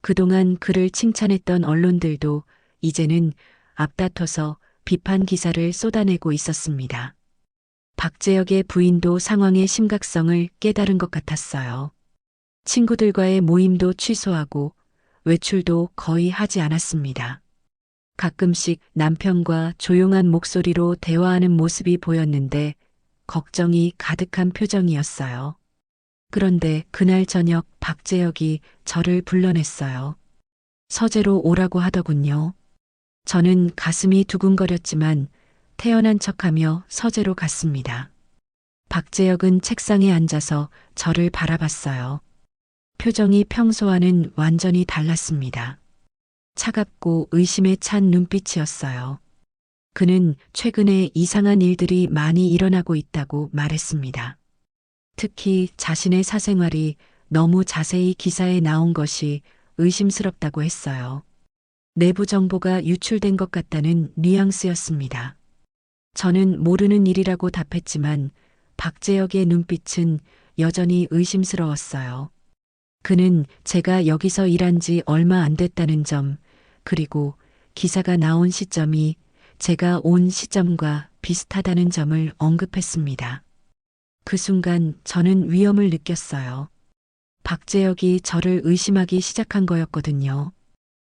그동안 그를 칭찬했던 언론들도 이제는 앞다퉈서 비판 기사를 쏟아내고 있었습니다. 박재혁의 부인도 상황의 심각성을 깨달은 것 같았어요. 친구들과의 모임도 취소하고 외출도 거의 하지 않았습니다. 가끔씩 남편과 조용한 목소리로 대화하는 모습이 보였는데 걱정이 가득한 표정이었어요. 그런데 그날 저녁 박재혁이 저를 불러냈어요. 서재로 오라고 하더군요. 저는 가슴이 두근거렸지만 태연한 척하며 서재로 갔습니다. 박재혁은 책상에 앉아서 저를 바라봤어요. 표정이 평소와는 완전히 달랐습니다. 차갑고 의심에 찬 눈빛이었어요. 그는 최근에 이상한 일들이 많이 일어나고 있다고 말했습니다. 특히 자신의 사생활이 너무 자세히 기사에 나온 것이 의심스럽다고 했어요. 내부 정보가 유출된 것 같다는 뉘앙스였습니다. 저는 모르는 일이라고 답했지만 박재혁의 눈빛은 여전히 의심스러웠어요. 그는 제가 여기서 일한 지 얼마 안 됐다는 점, 그리고 기사가 나온 시점이 제가 온 시점과 비슷하다는 점을 언급했습니다. 그 순간 저는 위험을 느꼈어요. 박재혁이 저를 의심하기 시작한 거였거든요.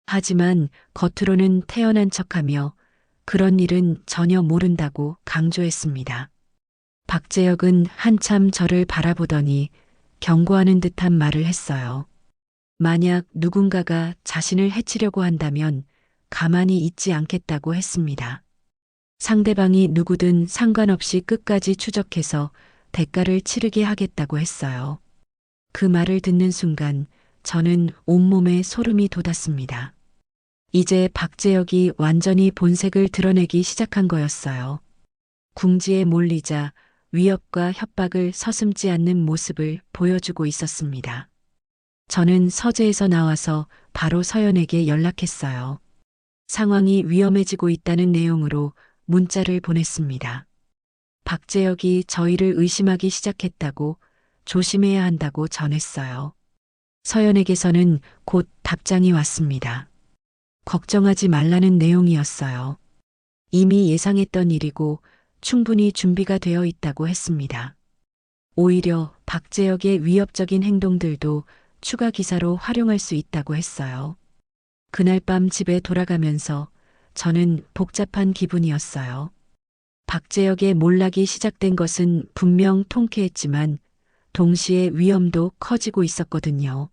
하지만 겉으로는 태연한 척하며 그런 일은 전혀 모른다고 강조했습니다. 박재혁은 한참 저를 바라보더니 경고하는 듯한 말을 했어요. 만약 누군가가 자신을 해치려고 한다면 가만히 있지 않겠다고 했습니다. 상대방이 누구든 상관없이 끝까지 추적해서 대가를 치르게 하겠다고 했어요. 그 말을 듣는 순간 저는 온몸에 소름이 돋았습니다. 이제 박재혁이 완전히 본색을 드러내기 시작한 거였어요. 궁지에 몰리자 위협과 협박을 서슴지 않는 모습을 보여주고 있었습니다. 저는 서재에서 나와서 바로 서연에게 연락했어요. 상황이 위험해지고 있다는 내용으로 문자를 보냈습니다. 박재혁이 저희를 의심하기 시작했다고, 조심해야 한다고 전했어요. 서연에게서는 곧 답장이 왔습니다. 걱정하지 말라는 내용이었어요. 이미 예상했던 일이고 충분히 준비가 되어 있다고 했습니다. 오히려 박재혁의 위협적인 행동들도 추가 기사로 활용할 수 있다고 했어요. 그날 밤 집에 돌아가면서 저는 복잡한 기분이었어요. 박재혁의 몰락이 시작된 것은 분명 통쾌했지만 동시에 위험도 커지고 있었거든요.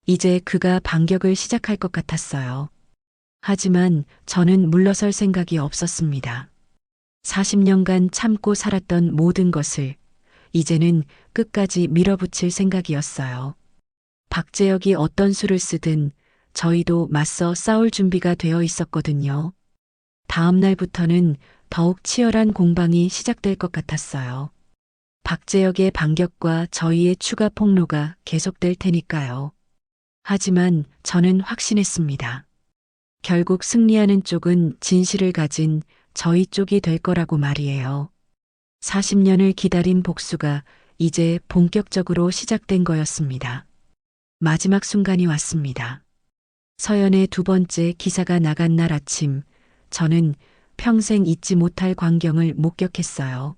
이제 그가 반격을 시작할 것 같았어요. 하지만 저는 물러설 생각이 없었습니다. 40년간 참고 살았던 모든 것을 이제는 끝까지 밀어붙일 생각이었어요. 박재혁이 어떤 수를 쓰든 저희도 맞서 싸울 준비가 되어 있었거든요. 다음 날부터는 더욱 치열한 공방이 시작될 것 같았어요. 박재혁의 반격과 저희의 추가 폭로가 계속될 테니까요. 하지만 저는 확신했습니다. 결국 승리하는 쪽은 진실을 가진 저희 쪽이 될 거라고 말이에요. 40년을 기다린 복수가 이제 본격적으로 시작된 거였습니다. 마지막 순간이 왔습니다. 서연의 두 번째 기사가 나간 날 아침, 저는 평생 잊지 못할 광경을 목격했어요.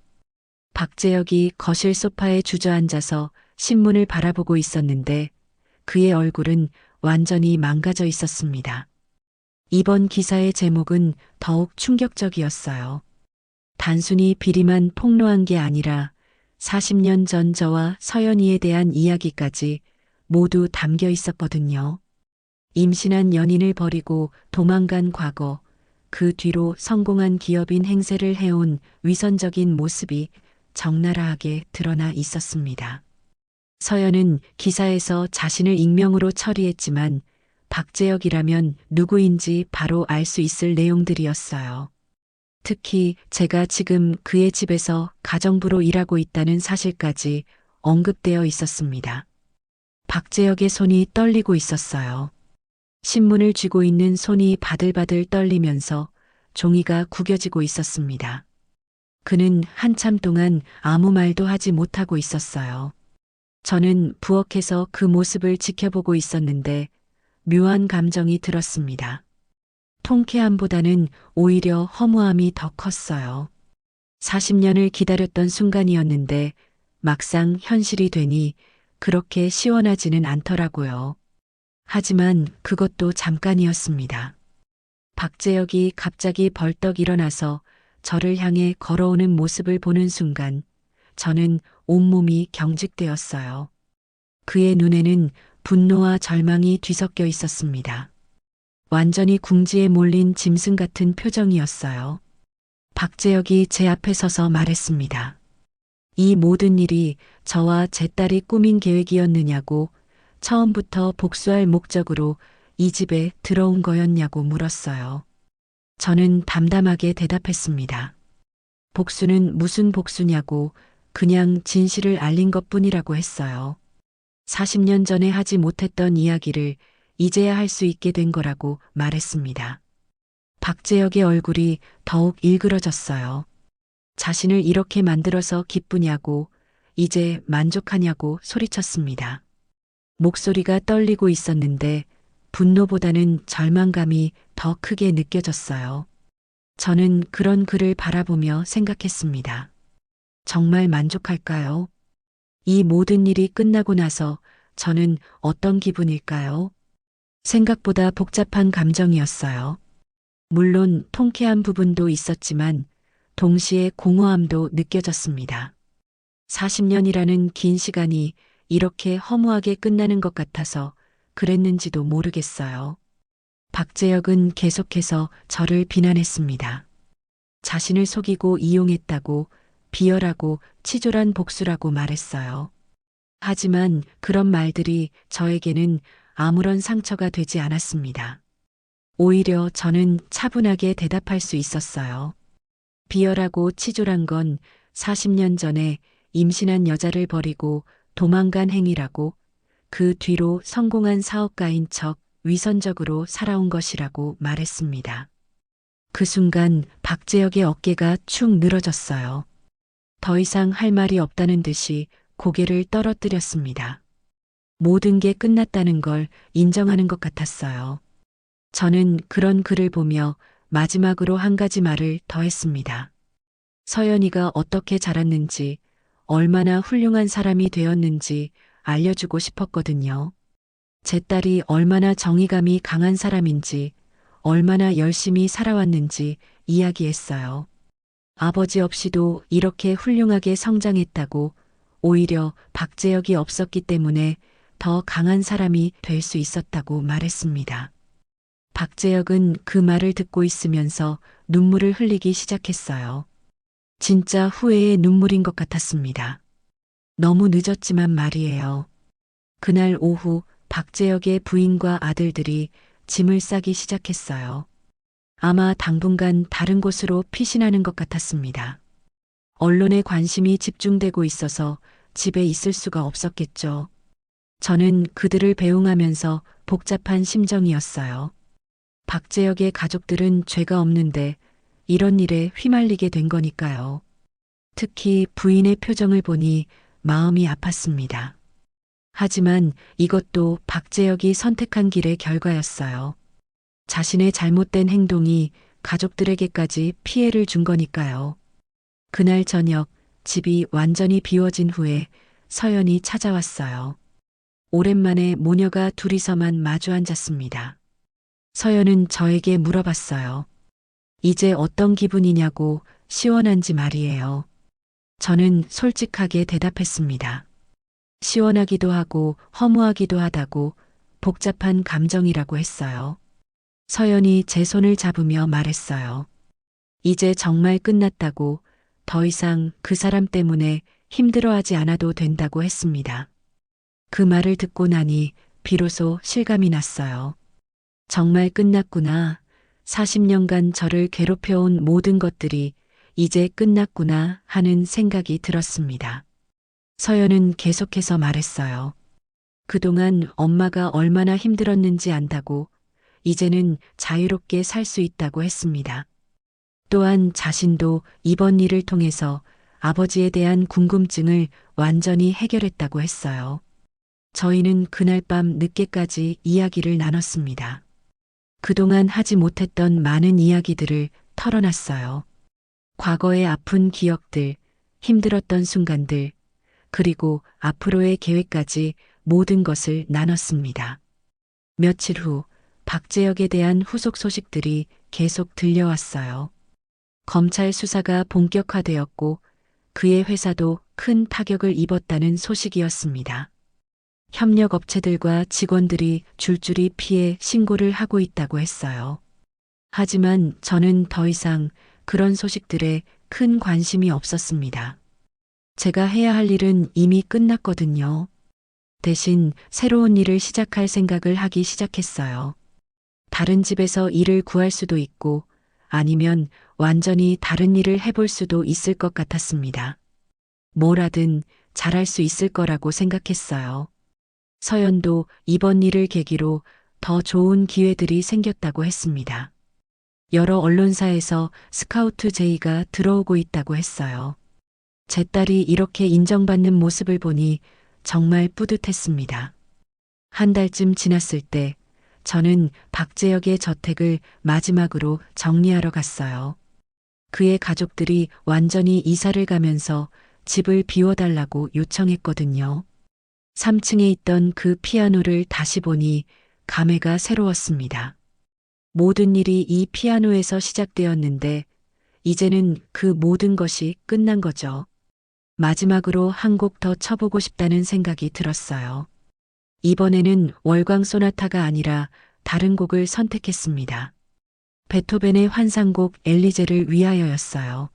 박재혁이 거실 소파에 주저앉아서 신문을 바라보고 있었는데 그의 얼굴은 완전히 망가져 있었습니다. 이번 기사의 제목은 더욱 충격적이었어요. 단순히 비리만 폭로한 게 아니라 40년 전 저와 서연이에 대한 이야기까지 모두 담겨 있었거든요. 임신한 연인을 버리고 도망간 과거, 그 뒤로 성공한 기업인 행세를 해온 위선적인 모습이 적나라하게 드러나 있었습니다. 서연은 기사에서 자신을 익명으로 처리했지만 박재혁이라면 누구인지 바로 알 수 있을 내용들이었어요. 특히 제가 지금 그의 집에서 가정부로 일하고 있다는 사실까지 언급되어 있었습니다. 박재혁의 손이 떨리고 있었어요. 신문을 쥐고 있는 손이 바들바들 떨리면서 종이가 구겨지고 있었습니다. 그는 한참 동안 아무 말도 하지 못하고 있었어요. 저는 부엌에서 그 모습을 지켜보고 있었는데 묘한 감정이 들었습니다. 통쾌함보다는 오히려 허무함이 더 컸어요. 40년을 기다렸던 순간이었는데 막상 현실이 되니 그렇게 시원하지는 않더라고요. 하지만 그것도 잠깐이었습니다. 박재혁이 갑자기 벌떡 일어나서 저를 향해 걸어오는 모습을 보는 순간 저는 온몸이 경직되었어요. 그의 눈에는 분노와 절망이 뒤섞여 있었습니다. 완전히 궁지에 몰린 짐승 같은 표정이었어요. 박재혁이 제 앞에 서서 말했습니다. 이 모든 일이 저와 제 딸이 꾸민 계획이었느냐고, 처음부터 복수할 목적으로 이 집에 들어온 거였냐고 물었어요. 저는 담담하게 대답했습니다. 복수는 무슨 복수냐고, 그냥 진실을 알린 것뿐이라고 했어요. 40년 전에 하지 못했던 이야기를 이제야 할 수 있게 된 거라고 말했습니다. 박재혁의 얼굴이 더욱 일그러졌어요. 자신을 이렇게 만들어서 기쁘냐고, 이제 만족하냐고 소리쳤습니다. 목소리가 떨리고 있었는데 분노보다는 절망감이 더 크게 느껴졌어요. 저는 그런 그를 바라보며 생각했습니다. 정말 만족할까요? 이 모든 일이 끝나고 나서 저는 어떤 기분일까요? 생각보다 복잡한 감정이었어요. 물론 통쾌한 부분도 있었지만 동시에 공허함도 느껴졌습니다. 40년이라는 긴 시간이 이렇게 허무하게 끝나는 것 같아서 그랬는지도 모르겠어요. 박재혁은 계속해서 저를 비난했습니다. 자신을 속이고 이용했다고, 비열하고 치졸한 복수라고 말했어요. 하지만 그런 말들이 저에게는 아무런 상처가 되지 않았습니다. 오히려 저는 차분하게 대답할 수 있었어요. 비열하고 치졸한 건 40년 전에 임신한 여자를 버리고 도망간 행위라고, 그 뒤로 성공한 사업가인 척 위선적으로 살아온 것이라고 말했습니다. 그 순간 박재혁의 어깨가 축 늘어졌어요. 더 이상 할 말이 없다는 듯이 고개를 떨어뜨렸습니다. 모든 게 끝났다는 걸 인정하는 것 같았어요. 저는 그런 그를 보며 마지막으로 한 가지 말을 더 했습니다. 서연이가 어떻게 자랐는지, 얼마나 훌륭한 사람이 되었는지 알려주고 싶었거든요. 제 딸이 얼마나 정의감이 강한 사람인지, 얼마나 열심히 살아왔는지 이야기했어요. 아버지 없이도 이렇게 훌륭하게 성장했다고, 오히려 박재혁이 없었기 때문에 더 강한 사람이 될 수 있었다고 말했습니다. 박재혁은 그 말을 듣고 있으면서 눈물을 흘리기 시작했어요. 진짜 후회의 눈물인 것 같았습니다. 너무 늦었지만 말이에요. 그날 오후 박재혁의 부인과 아들들이 짐을 싸기 시작했어요. 아마 당분간 다른 곳으로 피신하는 것 같았습니다. 언론의 관심이 집중되고 있어서 집에 있을 수가 없었겠죠. 저는 그들을 배웅하면서 복잡한 심정이었어요. 박재혁의 가족들은 죄가 없는데 이런 일에 휘말리게 된 거니까요. 특히 부인의 표정을 보니 마음이 아팠습니다. 하지만 이것도 박재혁이 선택한 길의 결과였어요. 자신의 잘못된 행동이 가족들에게까지 피해를 준 거니까요. 그날 저녁 집이 완전히 비워진 후에 서연이 찾아왔어요. 오랜만에 모녀가 둘이서만 마주 앉았습니다. 서연은 저에게 물어봤어요. 이제 어떤 기분이냐고, 시원한지 말이에요. 저는 솔직하게 대답했습니다. 시원하기도 하고 허무하기도 하다고, 복잡한 감정이라고 했어요. 서연이 제 손을 잡으며 말했어요. 이제 정말 끝났다고, 더 이상 그 사람 때문에 힘들어하지 않아도 된다고 했습니다. 그 말을 듣고 나니 비로소 실감이 났어요. 정말 끝났구나. 40년간 저를 괴롭혀온 모든 것들이 이제 끝났구나 하는 생각이 들었습니다. 서연은 계속해서 말했어요. 그동안 엄마가 얼마나 힘들었는지 안다고, 이제는 자유롭게 살 수 있다고 했습니다. 또한 자신도 이번 일을 통해서 아버지에 대한 궁금증을 완전히 해결했다고 했어요. 저희는 그날 밤 늦게까지 이야기를 나눴습니다. 그동안 하지 못했던 많은 이야기들을 털어놨어요. 과거의 아픈 기억들, 힘들었던 순간들, 그리고 앞으로의 계획까지 모든 것을 나눴습니다. 며칠 후 박재혁에 대한 후속 소식들이 계속 들려왔어요. 검찰 수사가 본격화되었고 그의 회사도 큰 타격을 입었다는 소식이었습니다. 협력업체들과 직원들이 줄줄이 피해 신고를 하고 있다고 했어요. 하지만 저는 더 이상 그런 소식들에 큰 관심이 없었습니다. 제가 해야 할 일은 이미 끝났거든요. 대신 새로운 일을 시작할 생각을 하기 시작했어요. 다른 집에서 일을 구할 수도 있고 아니면 완전히 다른 일을 해볼 수도 있을 것 같았습니다. 뭘 하든 잘할 수 있을 거라고 생각했어요. 서연도 이번 일을 계기로 더 좋은 기회들이 생겼다고 했습니다. 여러 언론사에서 스카우트 제의가 들어오고 있다고 했어요. 제 딸이 이렇게 인정받는 모습을 보니 정말 뿌듯했습니다. 한 달쯤 지났을 때 저는 박재혁의 저택을 마지막으로 정리하러 갔어요. 그의 가족들이 완전히 이사를 가면서 집을 비워달라고 요청했거든요. 3층에 있던 그 피아노를 다시 보니 감회가 새로웠습니다. 모든 일이 이 피아노에서 시작되었는데 이제는 그 모든 것이 끝난 거죠. 마지막으로 한 곡 더 쳐보고 싶다는 생각이 들었어요. 이번에는 월광 소나타가 아니라 다른 곡을 선택했습니다. 베토벤의 환상곡 엘리제를 위하여였어요.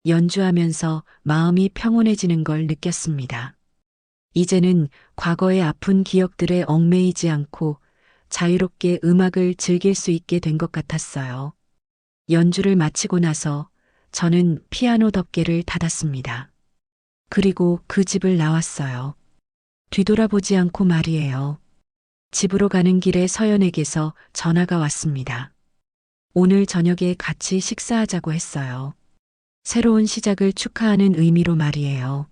연주하면서 마음이 평온해지는 걸 느꼈습니다. 이제는 과거의 아픈 기억들에 얽매이지 않고 자유롭게 음악을 즐길 수 있게 된 것 같았어요. 연주를 마치고 나서 저는 피아노 덮개를 닫았습니다. 그리고 그 집을 나왔어요. 뒤돌아보지 않고 말이에요. 집으로 가는 길에 서연에게서 전화가 왔습니다. 오늘 저녁에 같이 식사하자고 했어요. 새로운 시작을 축하하는 의미로 말이에요.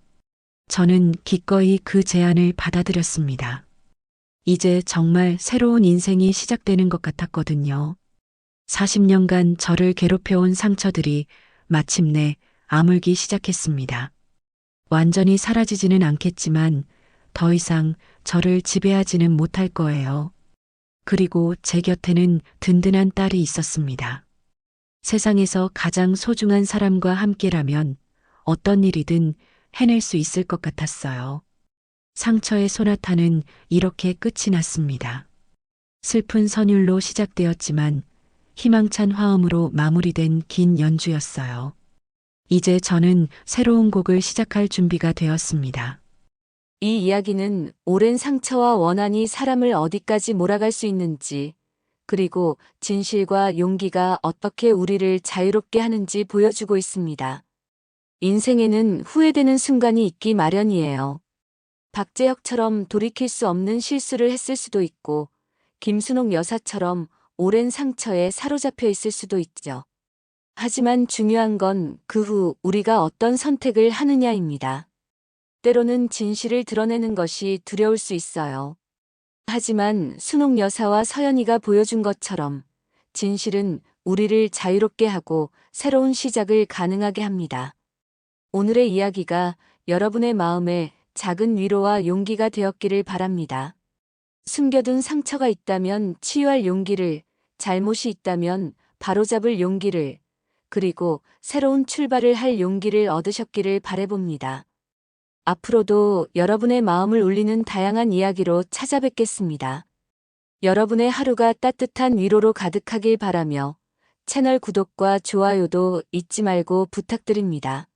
저는 기꺼이 그 제안을 받아들였습니다. 이제 정말 새로운 인생이 시작되는 것 같았거든요. 40년간 저를 괴롭혀온 상처들이 마침내 아물기 시작했습니다. 완전히 사라지지는 않겠지만 더 이상 저를 지배하지는 못할 거예요. 그리고 제 곁에는 든든한 딸이 있었습니다. 세상에서 가장 소중한 사람과 함께라면 어떤 일이든 해낼 수 있을 것 같았어요. 상처의 소나타는 이렇게 끝이 났습니다. 슬픈 선율로 시작되었지만 희망찬 화음으로 마무리된 긴 연주였어요. 이제 저는 새로운 곡을 시작할 준비가 되었습니다. 이 이야기는 오랜 상처와 원한이 사람을 어디까지 몰아갈 수 있는지, 그리고 진실과 용기가 어떻게 우리를 자유롭게 하는지 보여주고 있습니다. 인생에는 후회되는 순간이 있기 마련이에요. 박재혁처럼 돌이킬 수 없는 실수를 했을 수도 있고, 김순옥 여사처럼 오랜 상처에 사로잡혀 있을 수도 있죠. 하지만 중요한 건 그 후 우리가 어떤 선택을 하느냐입니다. 때로는 진실을 드러내는 것이 두려울 수 있어요. 하지만 순옥 여사와 서연이가 보여준 것처럼 진실은 우리를 자유롭게 하고 새로운 시작을 가능하게 합니다. 오늘의 이야기가 여러분의 마음에 작은 위로와 용기가 되었기를 바랍니다. 숨겨둔 상처가 있다면 치유할 용기를, 잘못이 있다면 바로잡을 용기를, 그리고 새로운 출발을 할 용기를 얻으셨기를 바라봅니다. 앞으로도 여러분의 마음을 울리는 다양한 이야기로 찾아뵙겠습니다. 여러분의 하루가 따뜻한 위로로 가득하길 바라며 채널 구독과 좋아요도 잊지 말고 부탁드립니다.